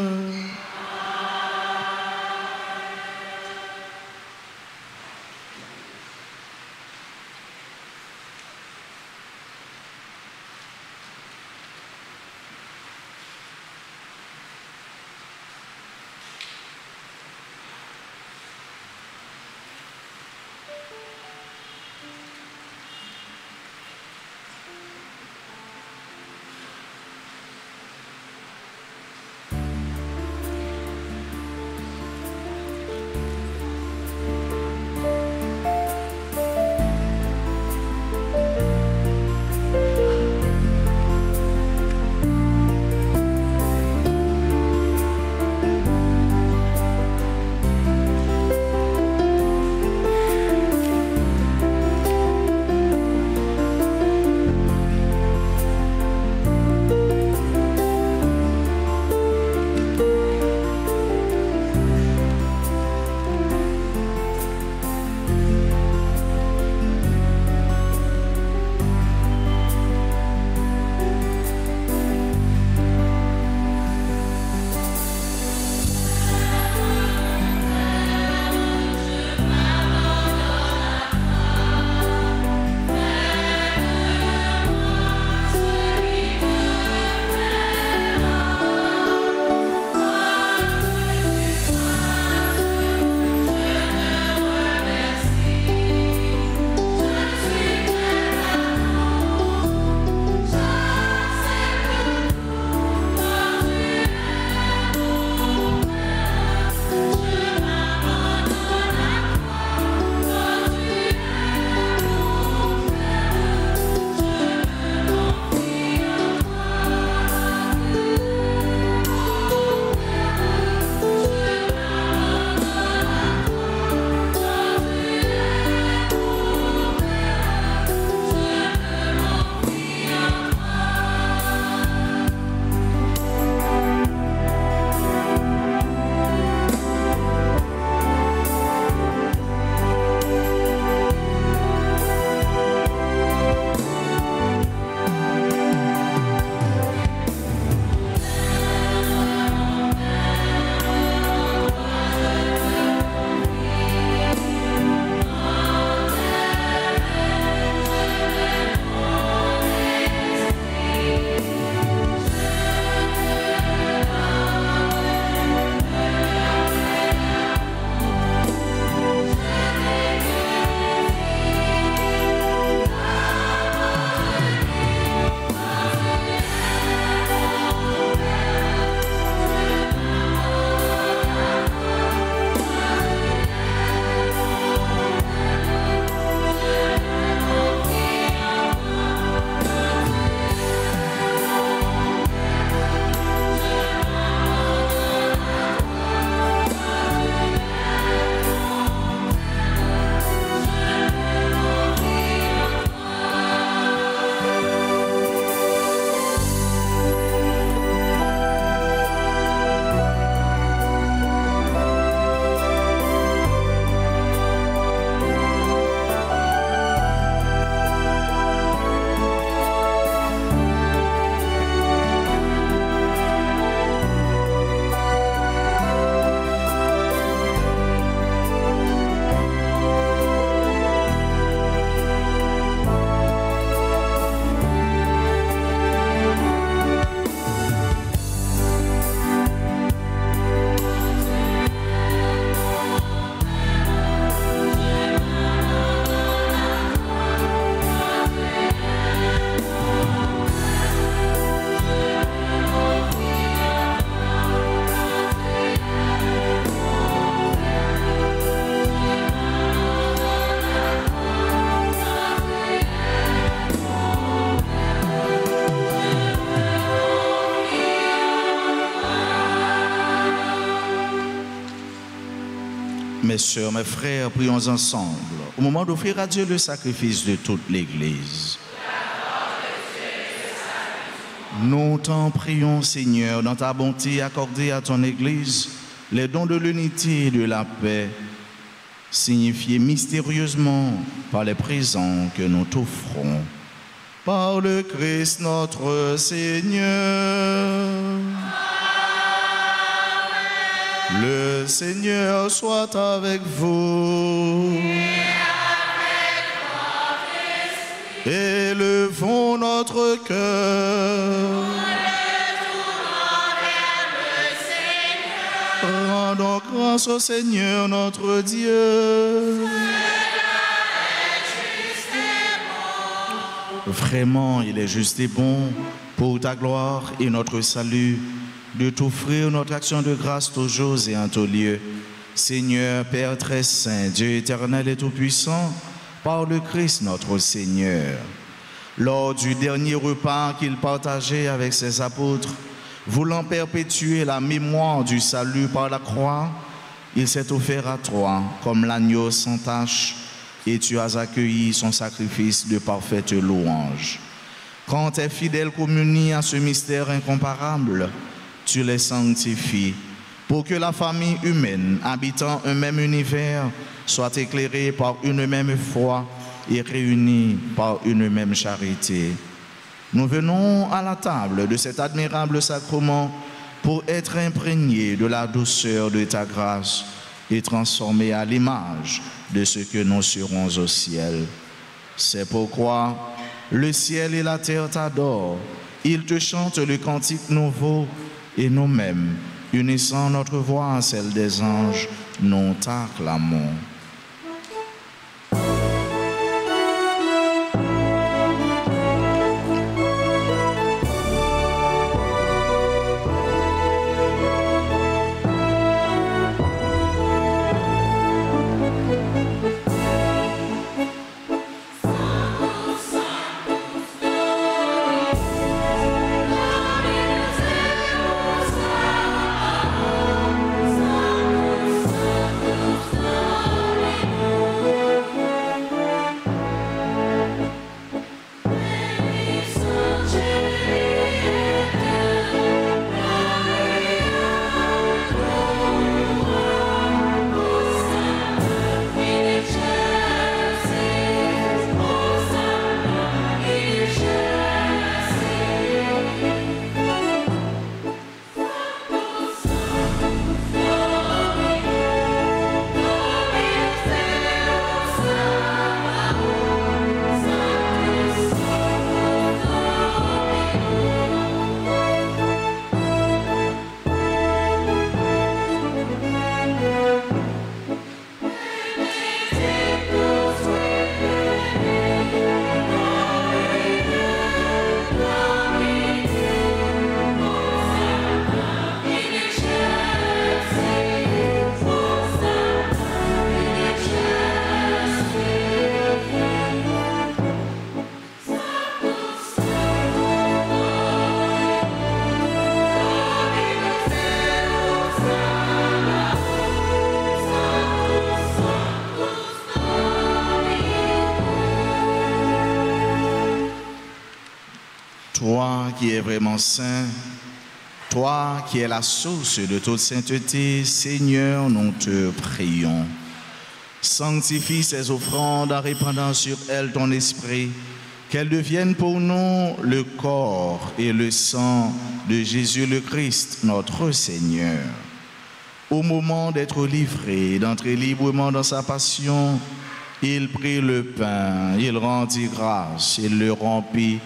sœurs, mes frères, prions ensemble au moment d'offrir à Dieu le sacrifice de toute l'Église. Nous t'en prions, Seigneur, dans ta bonté accordée à ton Église, les dons de l'unité et de la paix, signifiés mystérieusement par les présents que nous t'offrons. Par le Christ notre Seigneur. Amen. Le Seigneur soit avec vous. Et avec votre esprit. Élevons notre cœur. Rendons grâce au Seigneur notre Dieu. Vraiment, il est juste et bon pour ta gloire et notre salut de t'offrir notre action de grâce toujours et en tout lieu. Seigneur, Père très saint, Dieu éternel et tout-puissant, par le Christ notre Seigneur. Lors du dernier repas qu'il partageait avec ses apôtres, voulant perpétuer la mémoire du salut par la croix, il s'est offert à toi comme l'agneau sans tache, et tu as accueilli son sacrifice de parfaite louange. Quand tes fidèles communient à ce mystère incomparable, tu les sanctifies pour que la famille humaine habitant un même univers soit éclairée par une même foi et réunie par une même charité. Nous venons à la table de cet admirable sacrement pour être imprégnés de la douceur de ta grâce et transformés à l'image de ce que nous serons au ciel. C'est pourquoi le ciel et la terre t'adorent. Ils te chantent le cantique nouveau et nous-mêmes, unissant notre voix à celle des anges, nous t'acclamons. Toi qui es vraiment saint, toi qui es la source de toute sainteté, Seigneur, nous te prions. Sanctifie ces offrandes en répandant sur elles ton esprit, qu'elles deviennent pour nous le corps et le sang de Jésus le Christ, notre Seigneur. Au moment d'être livré, d'entrer librement dans sa passion, il prit le pain, il rendit grâce, il le rompit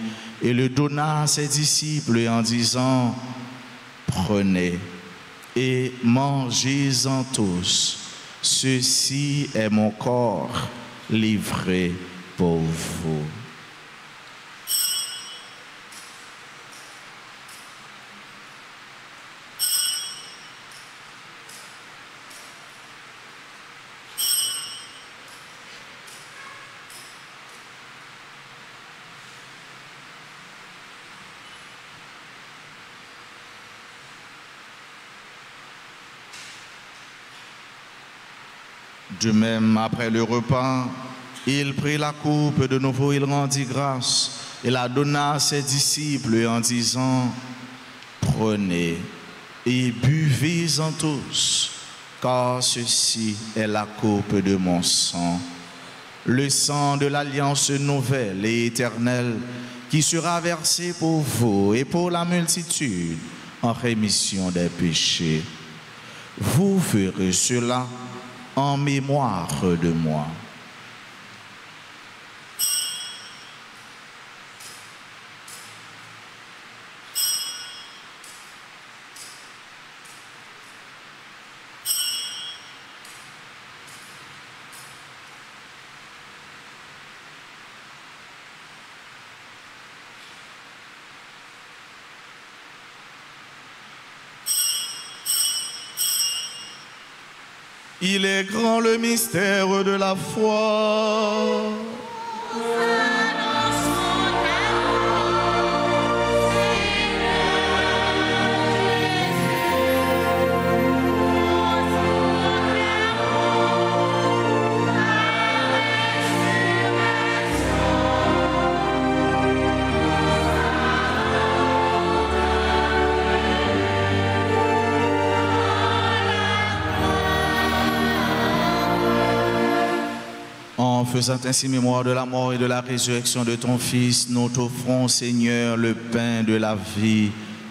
et le donna à ses disciples en disant: prenez et mangez-en tous. Ceci est mon corps livré pour vous. De même, après le repas, il prit la coupe, de nouveau il rendit grâce et la donna à ses disciples en disant, « Prenez et buvez-en tous, car ceci est la coupe de mon sang, le sang de l'alliance nouvelle et éternelle qui sera versé pour vous et pour la multitude en rémission des péchés. Vous ferez cela en mémoire de moi. » Il est grand le mystère de la foi. En faisant ainsi mémoire de la mort et de la résurrection de ton Fils, nous t'offrons, Seigneur, le pain de la vie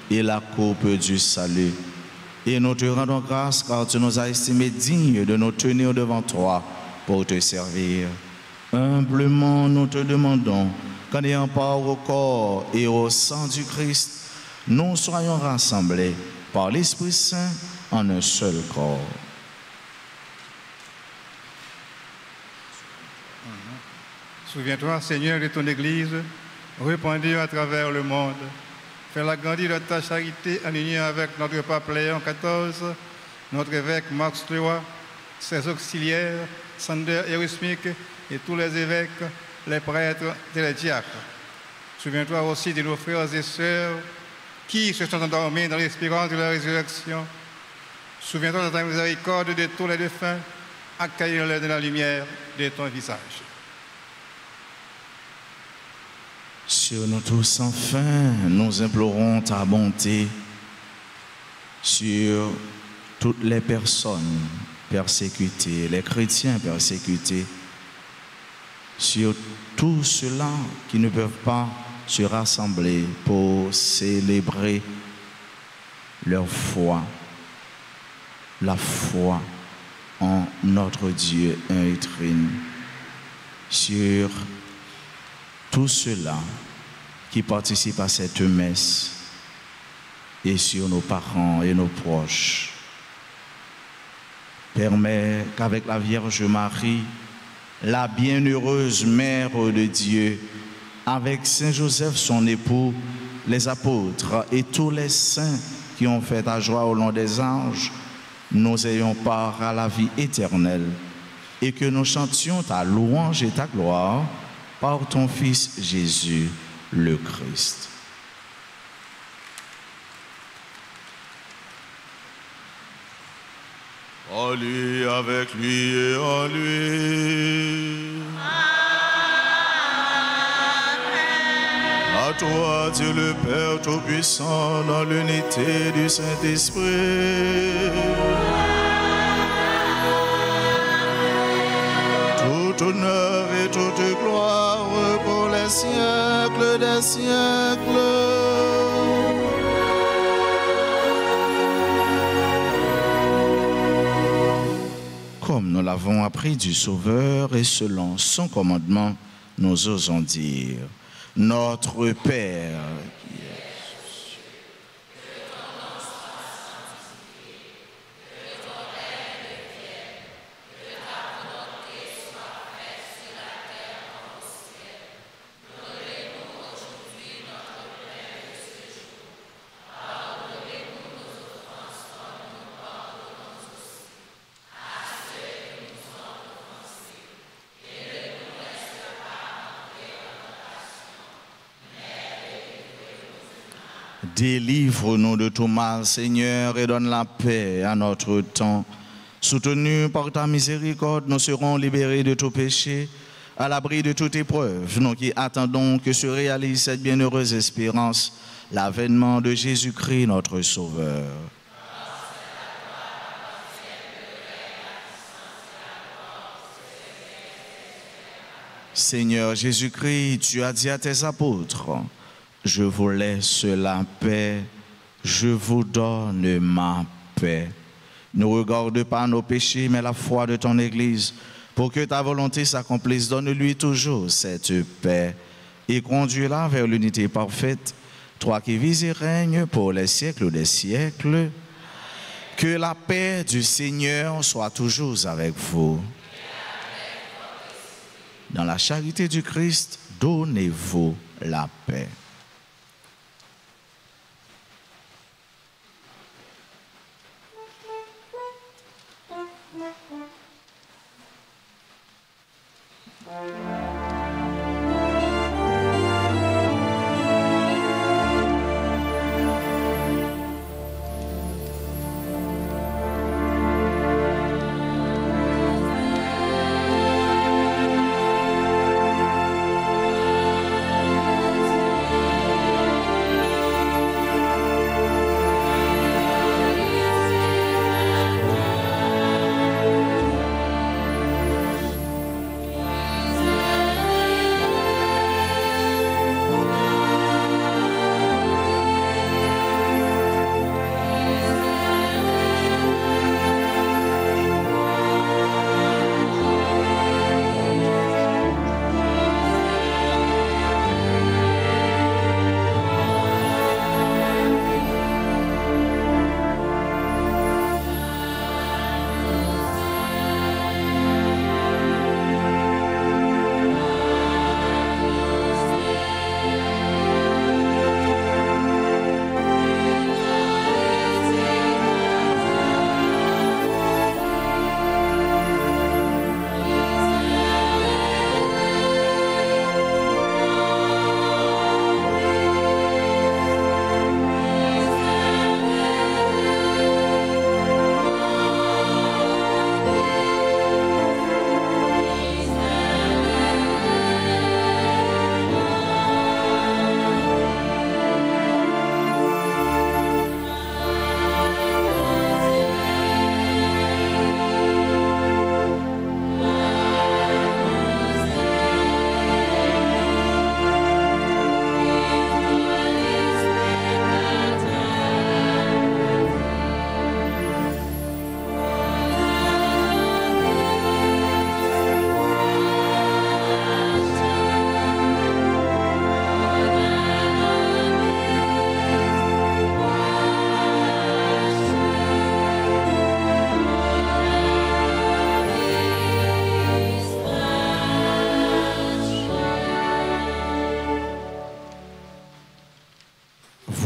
et la coupe du salut. Et nous te rendons grâce car tu nous as estimés dignes de nous tenir devant toi pour te servir. Humblement, nous te demandons qu'en ayant part au corps et au sang du Christ, nous soyons rassemblés par l'Esprit Saint en un seul corps. Souviens-toi, Seigneur, de ton Église, répandue à travers le monde. Fais-la grandir de ta charité en union avec notre pape Léon XIV, notre évêque Max Leroy, ses auxiliaires, Sander Erasmique et tous les évêques, les prêtres et les diacres. Souviens-toi aussi de nos frères et sœurs qui se sont endormis dans l'espérance de la résurrection. Souviens-toi de ta miséricorde de tous les défunts, accueille-les dans la lumière de ton visage. Sur nous tous, enfin, nous implorons ta bonté sur toutes les personnes persécutées, les chrétiens persécutés, sur tous ceux-là qui ne peuvent pas se rassembler pour célébrer leur foi, la foi en notre Dieu un et trine, sur tous ceux-là qui participent à cette messe et sur nos parents et nos proches. Permets qu'avec la Vierge Marie, la bienheureuse Mère de Dieu, avec Saint Joseph son époux, les apôtres et tous les saints qui ont fait ta joie au long des âges, nous ayons part à la vie éternelle et que nous chantions ta louange et ta gloire par ton Fils Jésus, le Christ. En lui, avec lui et en lui. Amen. À toi, Dieu le Père Tout-Puissant, dans l'unité du Saint-Esprit. Tout honneur et toute gloire pour les siècles des siècles. Comme nous l'avons appris du Sauveur et selon son commandement, nous osons dire, Notre Père, qui es Délivre-nous de tout mal, Seigneur, et donne la paix à notre temps, Soutenus par ta miséricorde, nous serons libérés de tout péché, à l'abri de toute épreuve, nous qui attendons que se réalise cette bienheureuse espérance, l'avènement de Jésus-Christ, notre Sauveur. Seigneur Jésus-Christ, tu as dit à tes apôtres, je vous laisse la paix, je vous donne ma paix. Ne regarde pas nos péchés, mais la foi de ton Église. Pour que ta volonté s'accomplisse, donne-lui toujours cette paix et conduis-la vers l'unité parfaite, toi qui vis et règnes pour les siècles des siècles. Que la paix du Seigneur soit toujours avec vous. Dans la charité du Christ, donnez-vous la paix.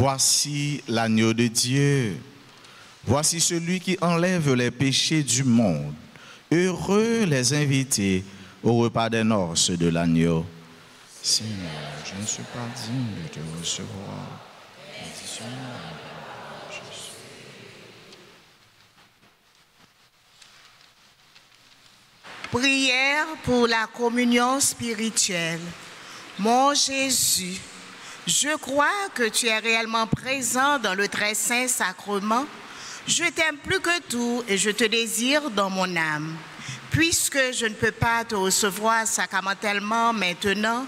Voici l'agneau de Dieu. Voici celui qui enlève les péchés du monde. Heureux les invités au repas des noces de l'agneau. Seigneur, je ne suis pas digne de te recevoir. Prière pour la communion spirituelle. Mon Jésus, je crois que tu es réellement présent dans le très saint sacrement. Je t'aime plus que tout et je te désire dans mon âme. Puisque je ne peux pas te recevoir sacramentellement maintenant,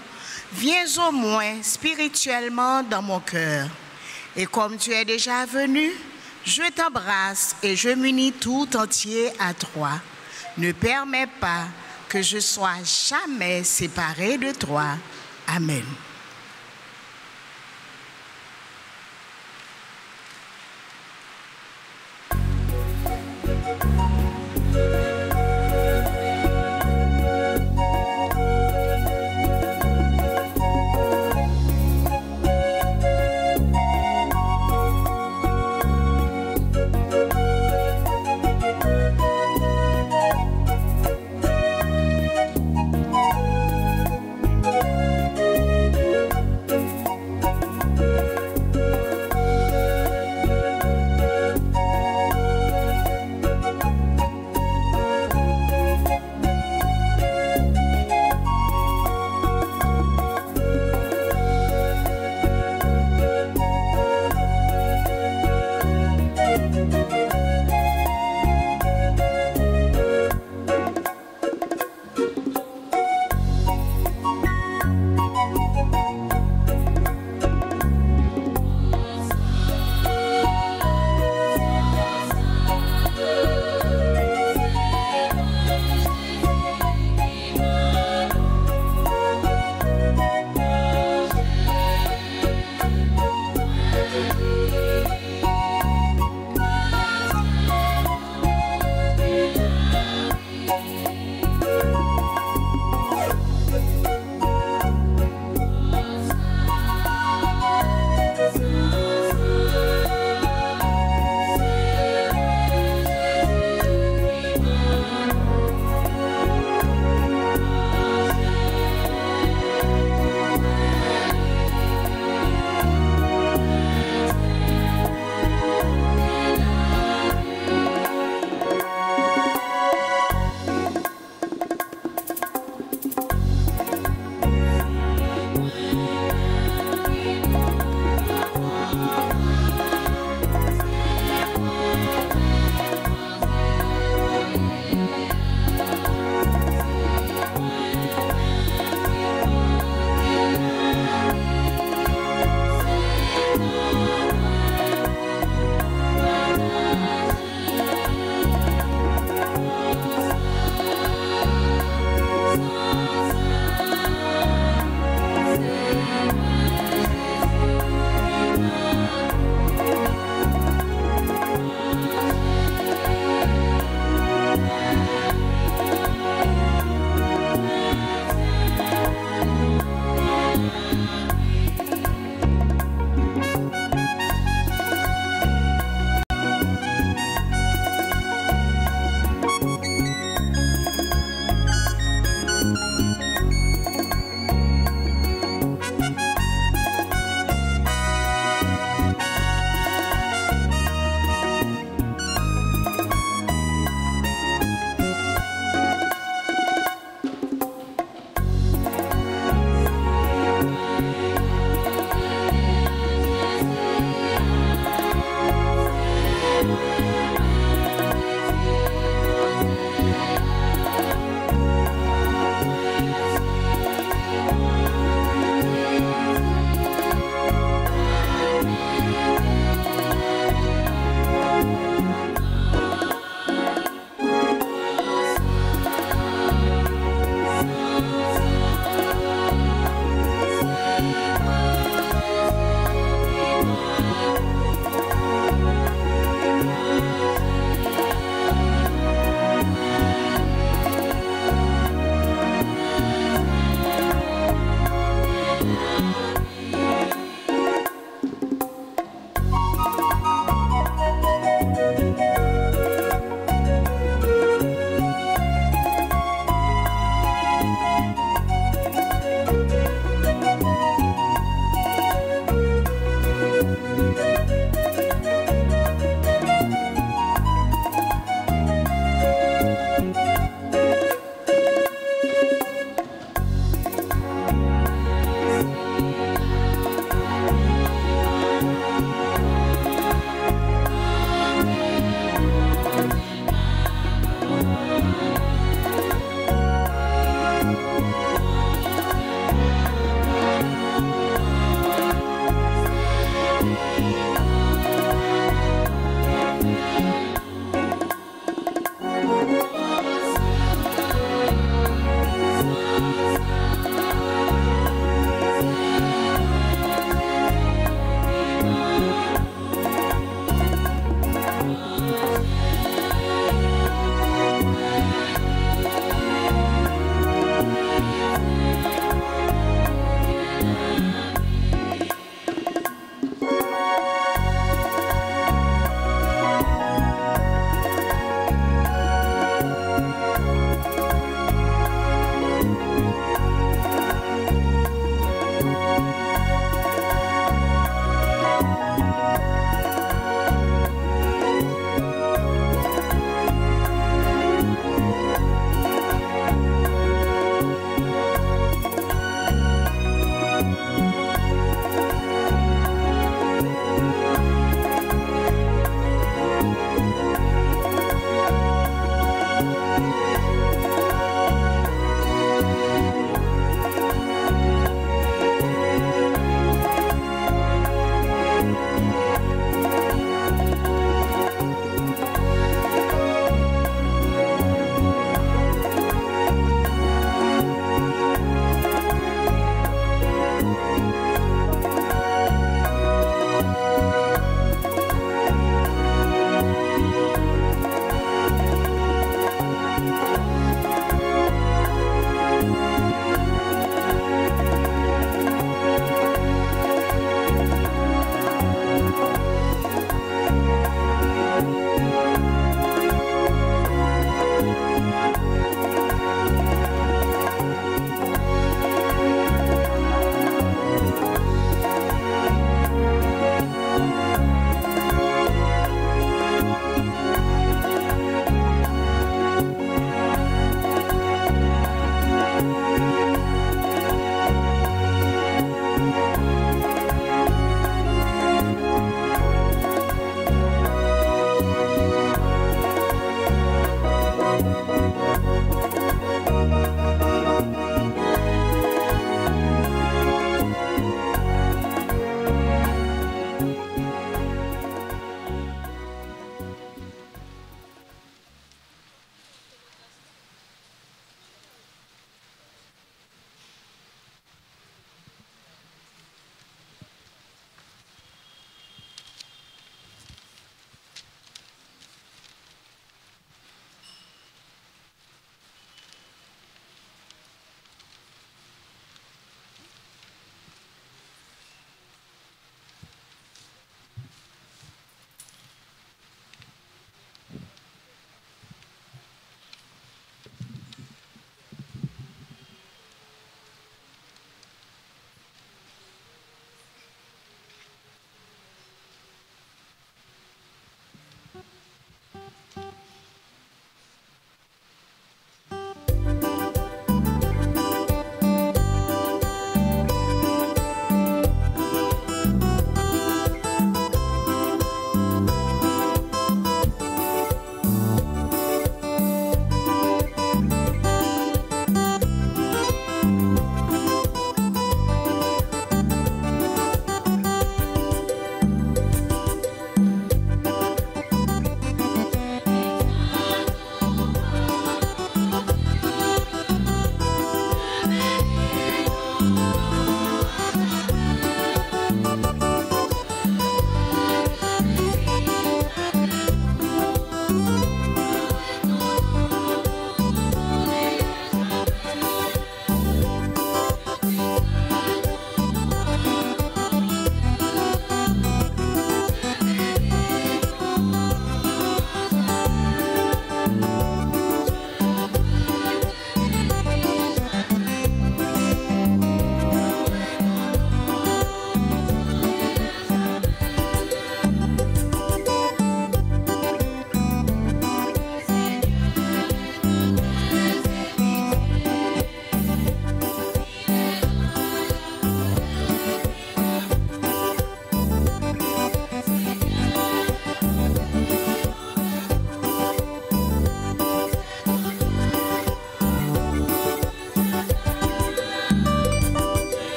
viens au moins spirituellement dans mon cœur. Et comme tu es déjà venu, je t'embrasse et je m'unis tout entier à toi. Ne permets pas que je sois jamais séparé de toi. Amen.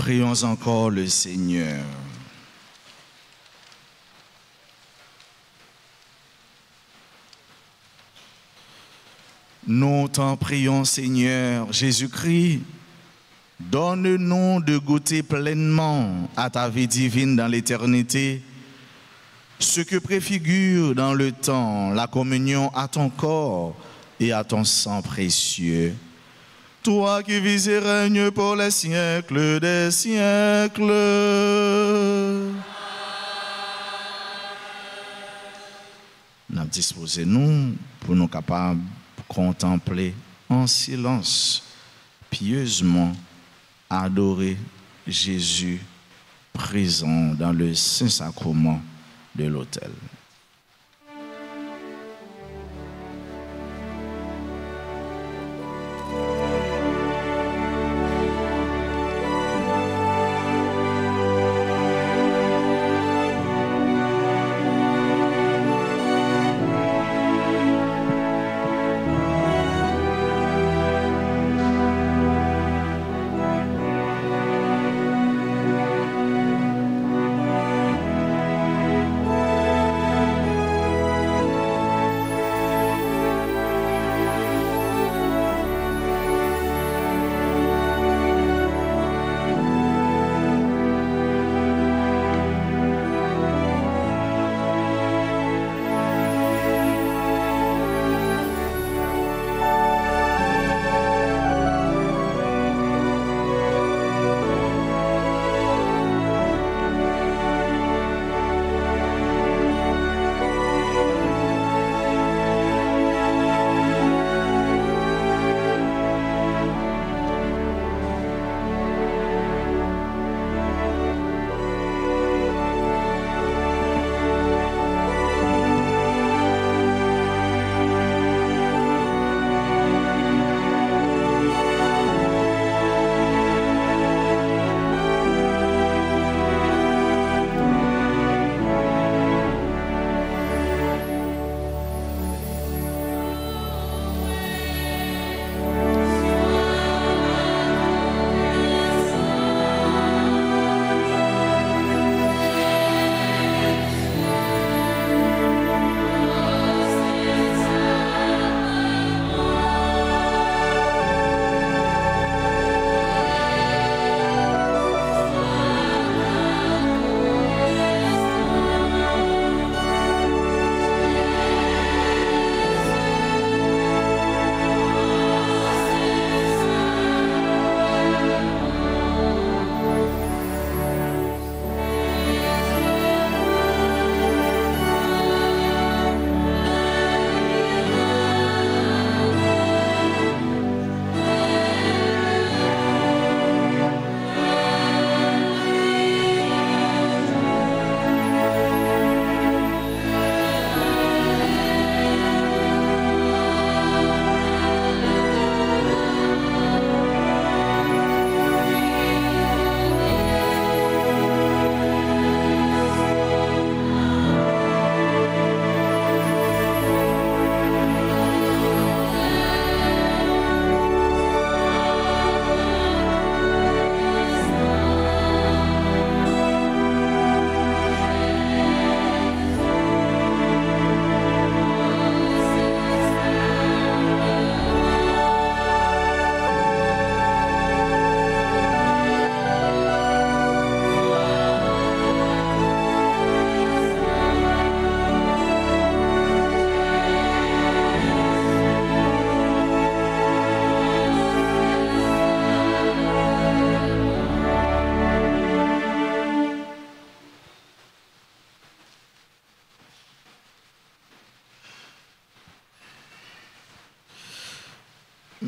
Prions encore le Seigneur. Nous t'en prions, Seigneur Jésus-Christ, donne-nous de goûter pleinement à ta vie divine dans l'éternité, ce que préfigure dans le temps la communion à ton corps et à ton sang précieux. Toi qui vis et règnes pour les siècles des siècles. Nous disposons-nous pour nous capables de contempler en silence, pieusement, adorer Jésus présent dans le Saint-Sacrement de l'autel.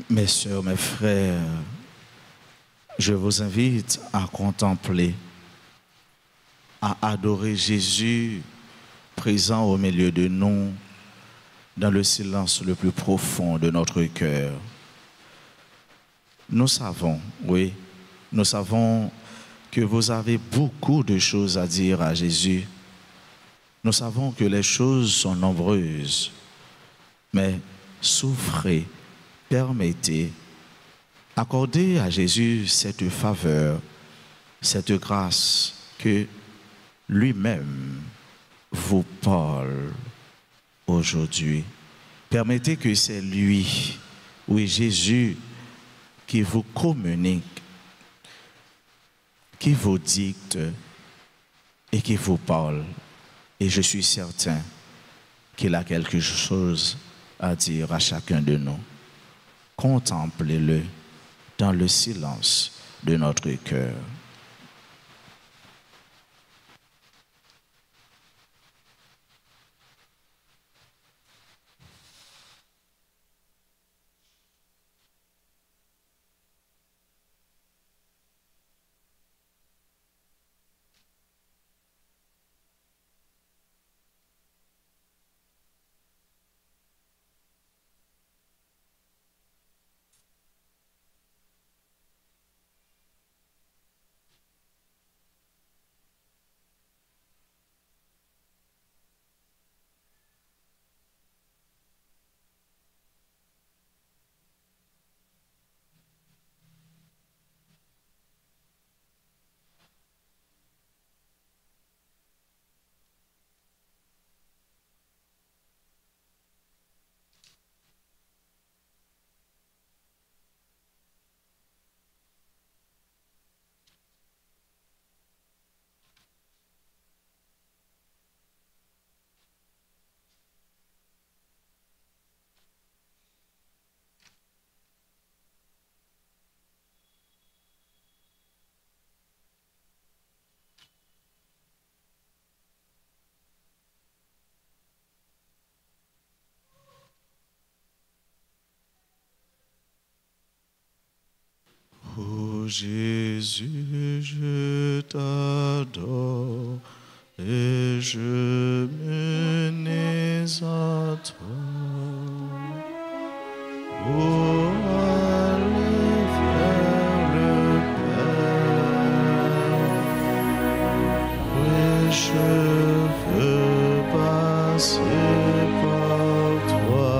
Mes sœurs, mes frères, je vous invite à contempler, à adorer Jésus présent au milieu de nous, dans le silence le plus profond de notre cœur. Nous savons, oui, nous savons que vous avez beaucoup de choses à dire à Jésus. Nous savons que les choses sont nombreuses, mais souffrez, permettez, accordez à Jésus cette faveur cette grâce que lui-même vous parle aujourd'hui. Permettez que c'est lui, oui Jésus, qui vous communique, qui vous dicte et qui vous parle. Et je suis certain qu'il a quelque chose à dire à chacun de nous. Contemplez-le dans le silence de notre cœur. Ô Jésus, je t'adore et je m'unis à toi. Pour aller vers le Père, oui, je veux passer par toi.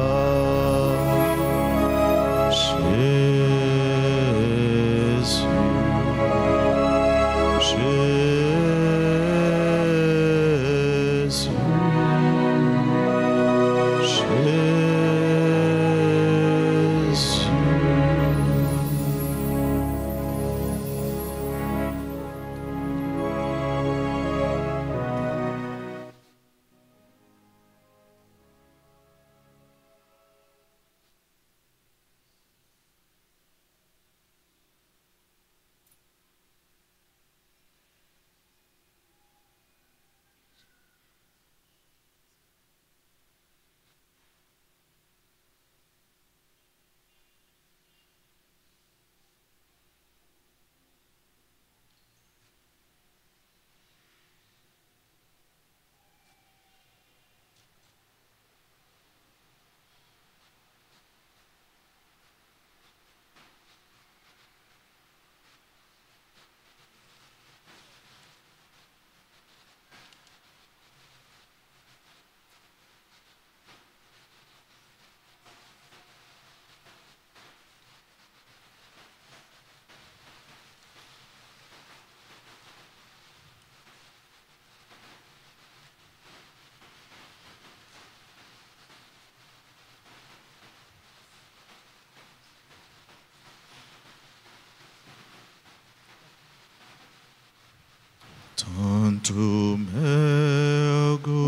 Tantum ergo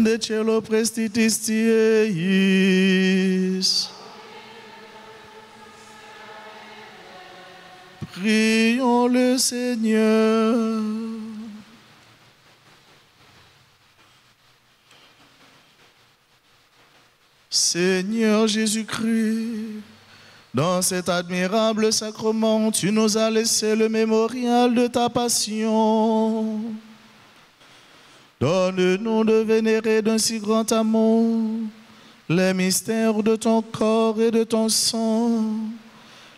de cielo prestitis tieis. Prions le Seigneur. Seigneur Jésus-Christ, dans cet admirable sacrement, tu nous as laissé le mémorial de ta passion. Donne-nous de vénérer d'un si grand amour les mystères de ton corps et de ton sang,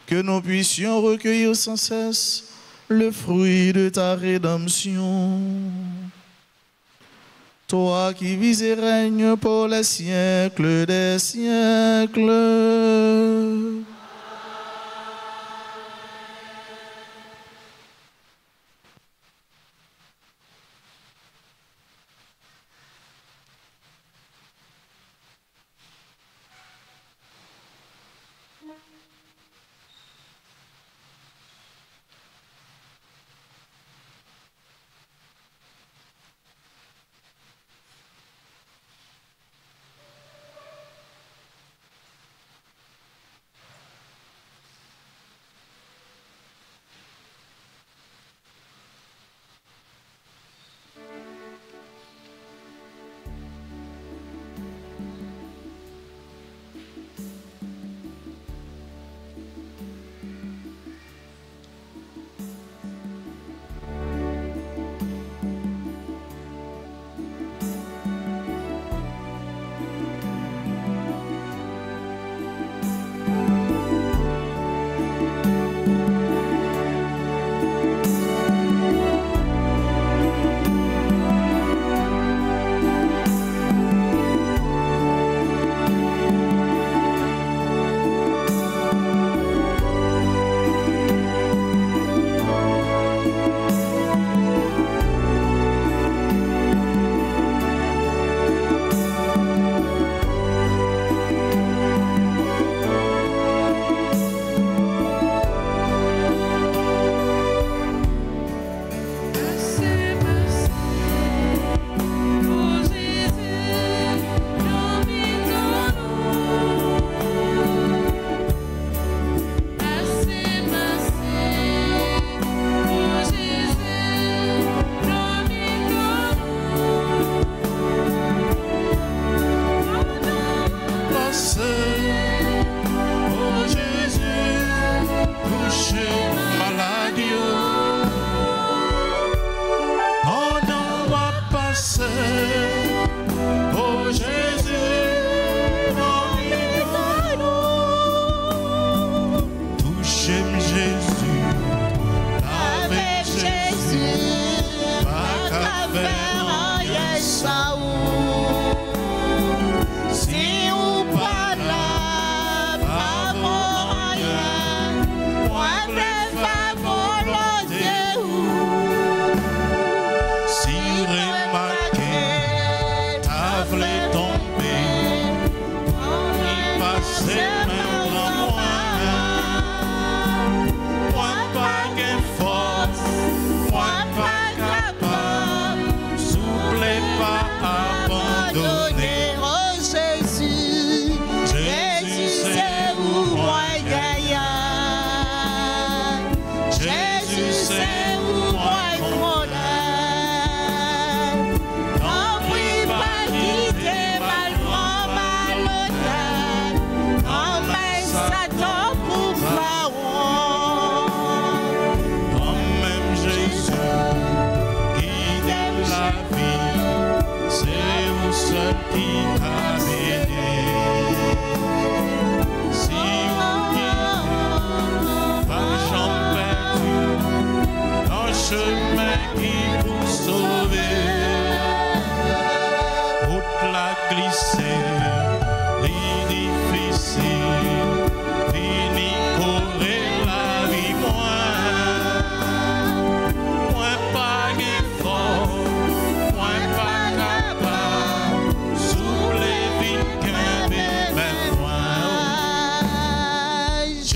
que nous puissions recueillir sans cesse le fruit de ta rédemption. Toi qui vis et règnes pour les siècles des siècles.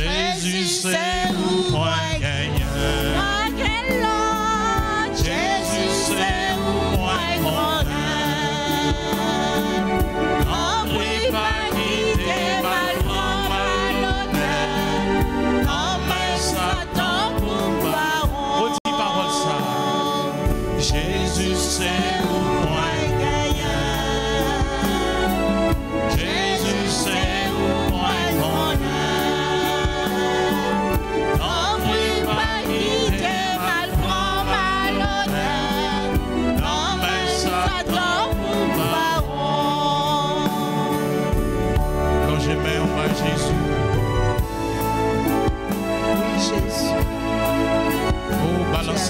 Jésus, c'est où moi,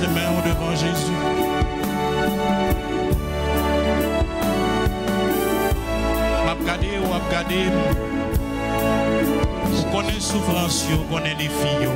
ses mains devant Jésus. Ou regarder, vous connaissez souffrance, vous connaissez les filles.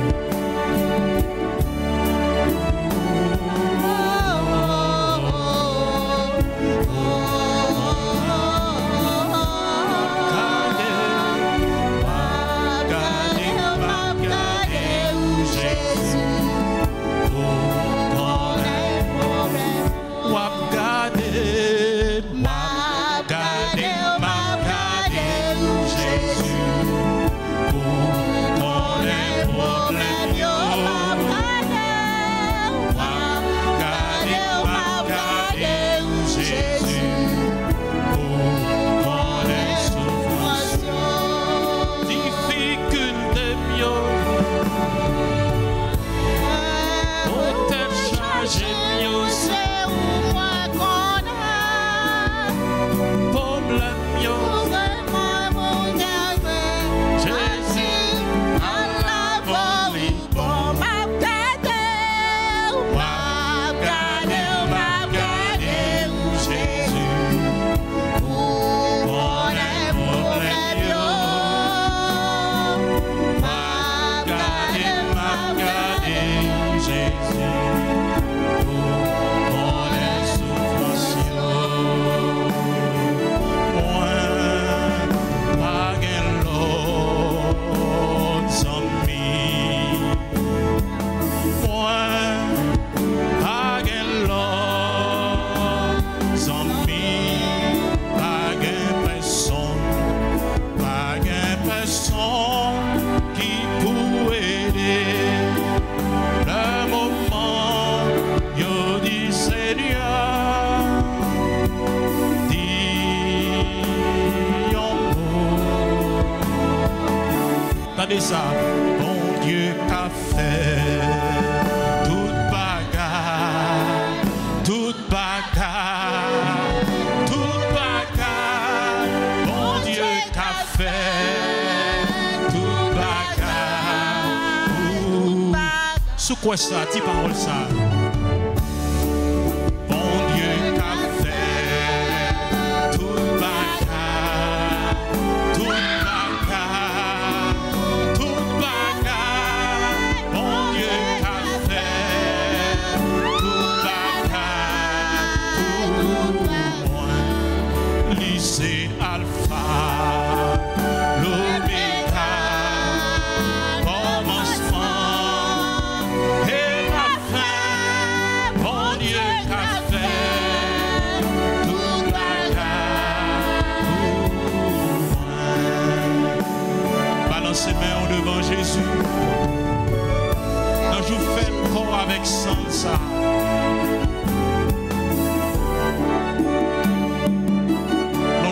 Regardez ça, bon Dieu qu'a fait toute bagarre, toute bagarre, toute bagarre, bon Dieu qu'a fait toute bagarre. Sous quoi ça, dis parole ça. C'est Alpha, l'Oméga, commencement et la fin. Bon Dieu qu'a fait toute la garde. Balancez mains devant Jésus. Quand je fais le corps avec ça.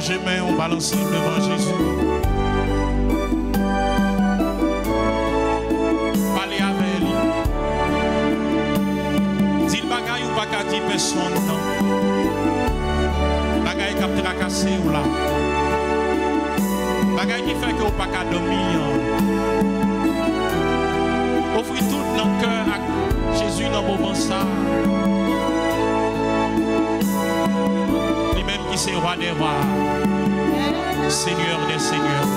J'ai main, on balance devant Jésus. Parlez avec lui. Dis le bagaille ou pas qu'à dire personne, non. Bagaille qui a tracassé ou là. Bagaille qui fait que ou pas qu'à dormir. Offrez tout notre cœur à Jésus dans le moment ça. Lui-même qui c'est roi des rois. Seigneur des seigneurs.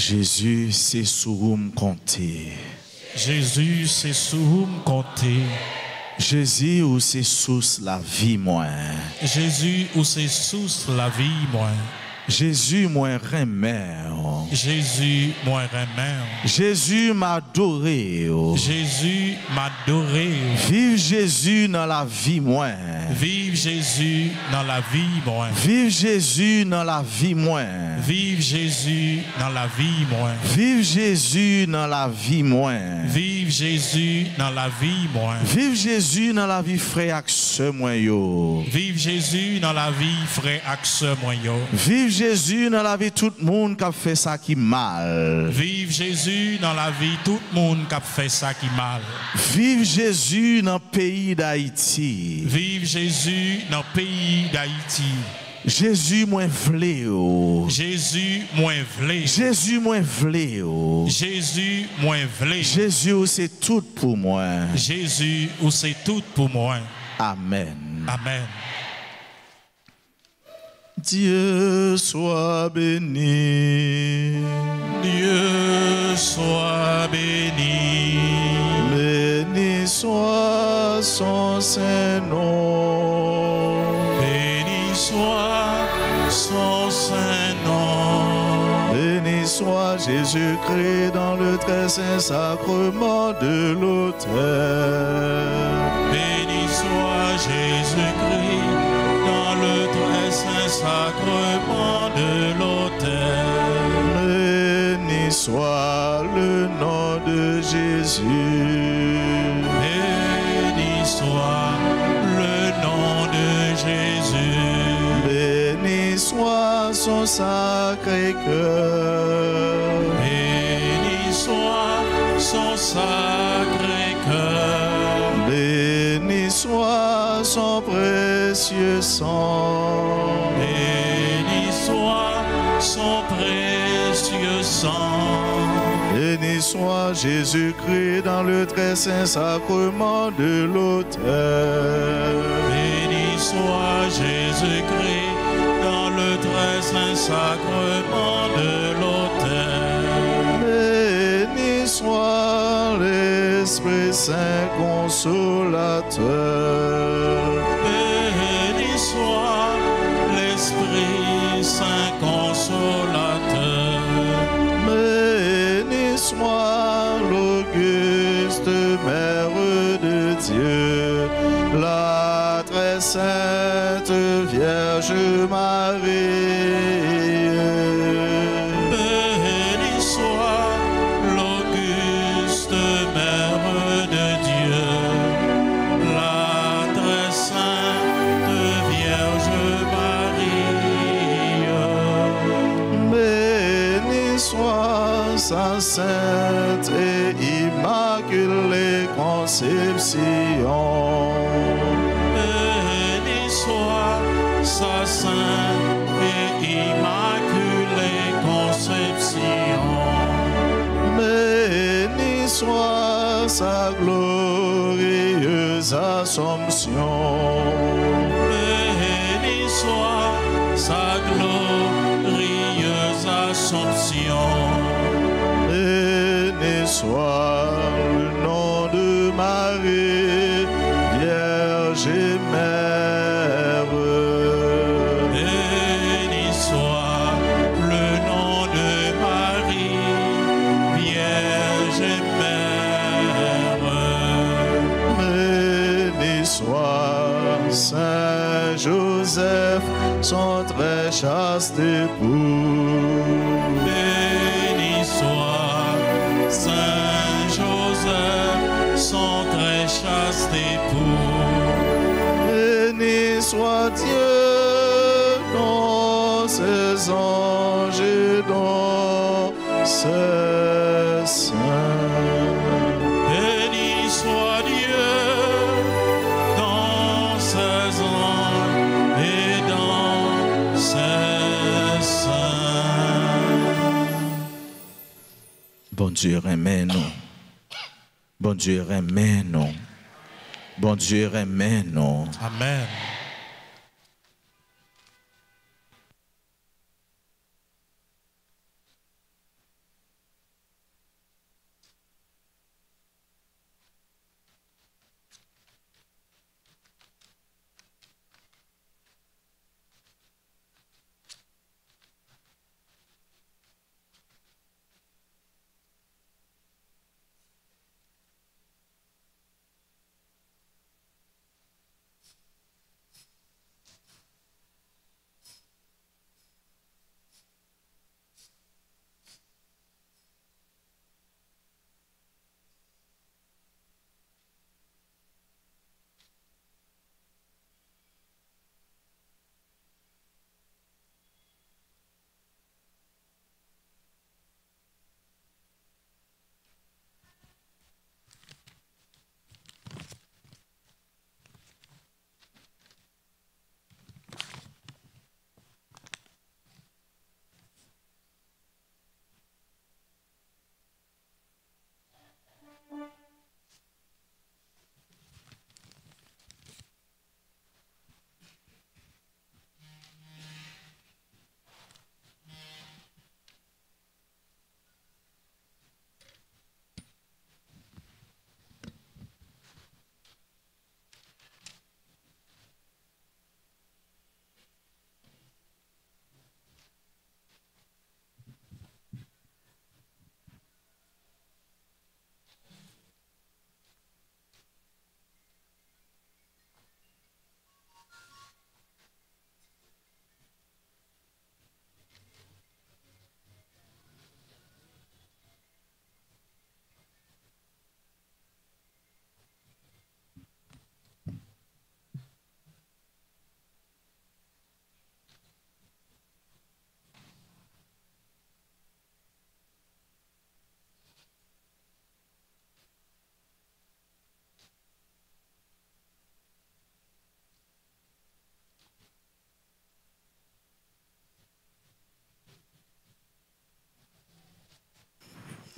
Jésus, c'est sous compter. Jésus, c'est sous compter. Jésus, où c'est sous la vie, moi. Jésus, où c'est sous la vie, moi. Jésus, moi, remets. Jésus, moi, remets. Jésus, m'adoré. Jésus, m'adoré. Vive Jésus dans la vie, moi. Vive Jésus dans la vie, moi. Vive Jésus dans la vie, moi. Vive Jésus dans la vie, moi. Vive Jésus dans la vie, moi. Vive Jésus dans la vie, moi. Vive Jésus dans la vie, frère et sœur, moi, yo. Vive Jésus dans la vie, frère et sœur, moi, yo. Vive Jésus dans la vie, tout le monde qui a fait ça qui mal. Vive Jésus dans la vie, tout le monde qui a fait ça qui mal. Vive Jésus dans le pays d'Haïti. Vive Jésus dans le pays d'Haïti. Jésus moins vlé. Jésus moins vlé. Jésus moins vlé. Jésus moins vlé. Jésus c'est tout pour moi. Jésus c'est tout pour moi. Amen. Amen. Dieu soit béni. Dieu soit béni. Béni soit son Saint-Nom. Béni soit son Saint-Nom. Béni soit Jésus-Christ dans le très saint sacrement de l'autel. Béni soit Jésus-Christ dans le très saint sacrement de l'autel. Béni soit le nom de Jésus. Béni soit le nom de Jésus. Béni soit son Sacré-Cœur. Béni soit son Sacré-Cœur. Béni soit son précieux sang. Béni soit son précieux sang. Béni soit Jésus-Christ dans le très saint sacrement de l'autel. Béni soit Jésus-Christ dans le très saint sacrement de l'autel. Béni soit l'Esprit Saint consolateur. Béni soit l'Esprit Saint consolateur. Béni soit l'auguste Mère de Dieu, la très sainte Vierge Marie. Béni soit l'auguste Mère de Dieu, la très sainte Vierge Marie. Béni soit sa sainte et immaculée conception. Béni soit sa sainte et immaculée conception. Béni soit sa glorieuse assomption. Béni soit sa glorieuse assomption. Béni soit le nom de Marie, Vierge et Mère. Béni soit le nom de Marie, Vierge et Mère. Béni soit Saint Joseph, son très chaste époux. Béni soit Saint Joseph, son très chaste époux. Béni soit Dieu dans ses anges et dans ses saints. Béni soit Dieu dans ses anges et dans ses saints. Bon Dieu, remets-nous. Bon Dieu, remets-nous. Bon Dieu, remets-nous. Amen.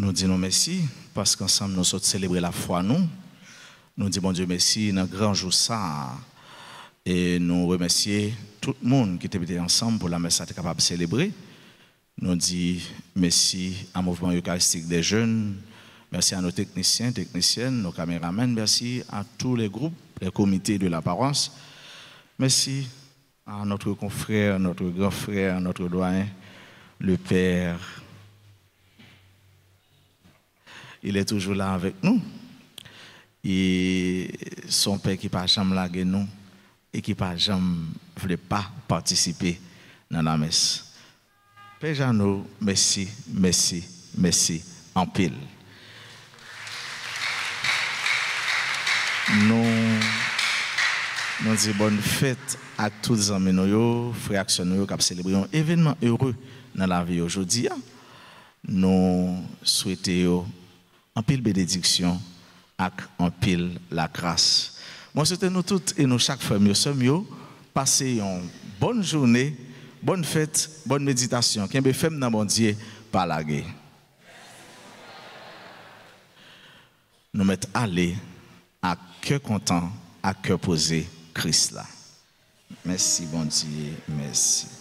Nous disons merci parce qu'ensemble nous sommes célébrer la foi nous. Nous disons bon Dieu merci dans grand jour ça. Et nous remercions tout le monde qui était ensemble pour la messe être capable de célébrer. Nous disons merci à Mouvement Eucharistique des Jeunes, merci à nos techniciens, techniciennes, nos caméramans, merci à tous les groupes, les comités de la paroisse. Merci à notre confrère, notre grand frère, notre doyen, le Père. Il est toujours là avec nous. Et son Père qui n'a jamais lagué nous et qui n'a jamais voulu pas participer dans la messe. Père Jeannot, merci, merci, merci en pile. Nous disons bonne fête à tous les amis, frères actionnaires qui ont célébré un événement heureux dans la vie aujourd'hui. Nous souhaitons en pile bénédiction et en pile la grâce. Moi, souhaite nous toutes et nous chaque famille sommes passer une bonne journée, bonne fête, bonne méditation. Qu'un be femme dans bon Dieu par la guerre. Nous mettons aller à cœur content, à cœur posé Christ là. Merci bon Dieu, merci.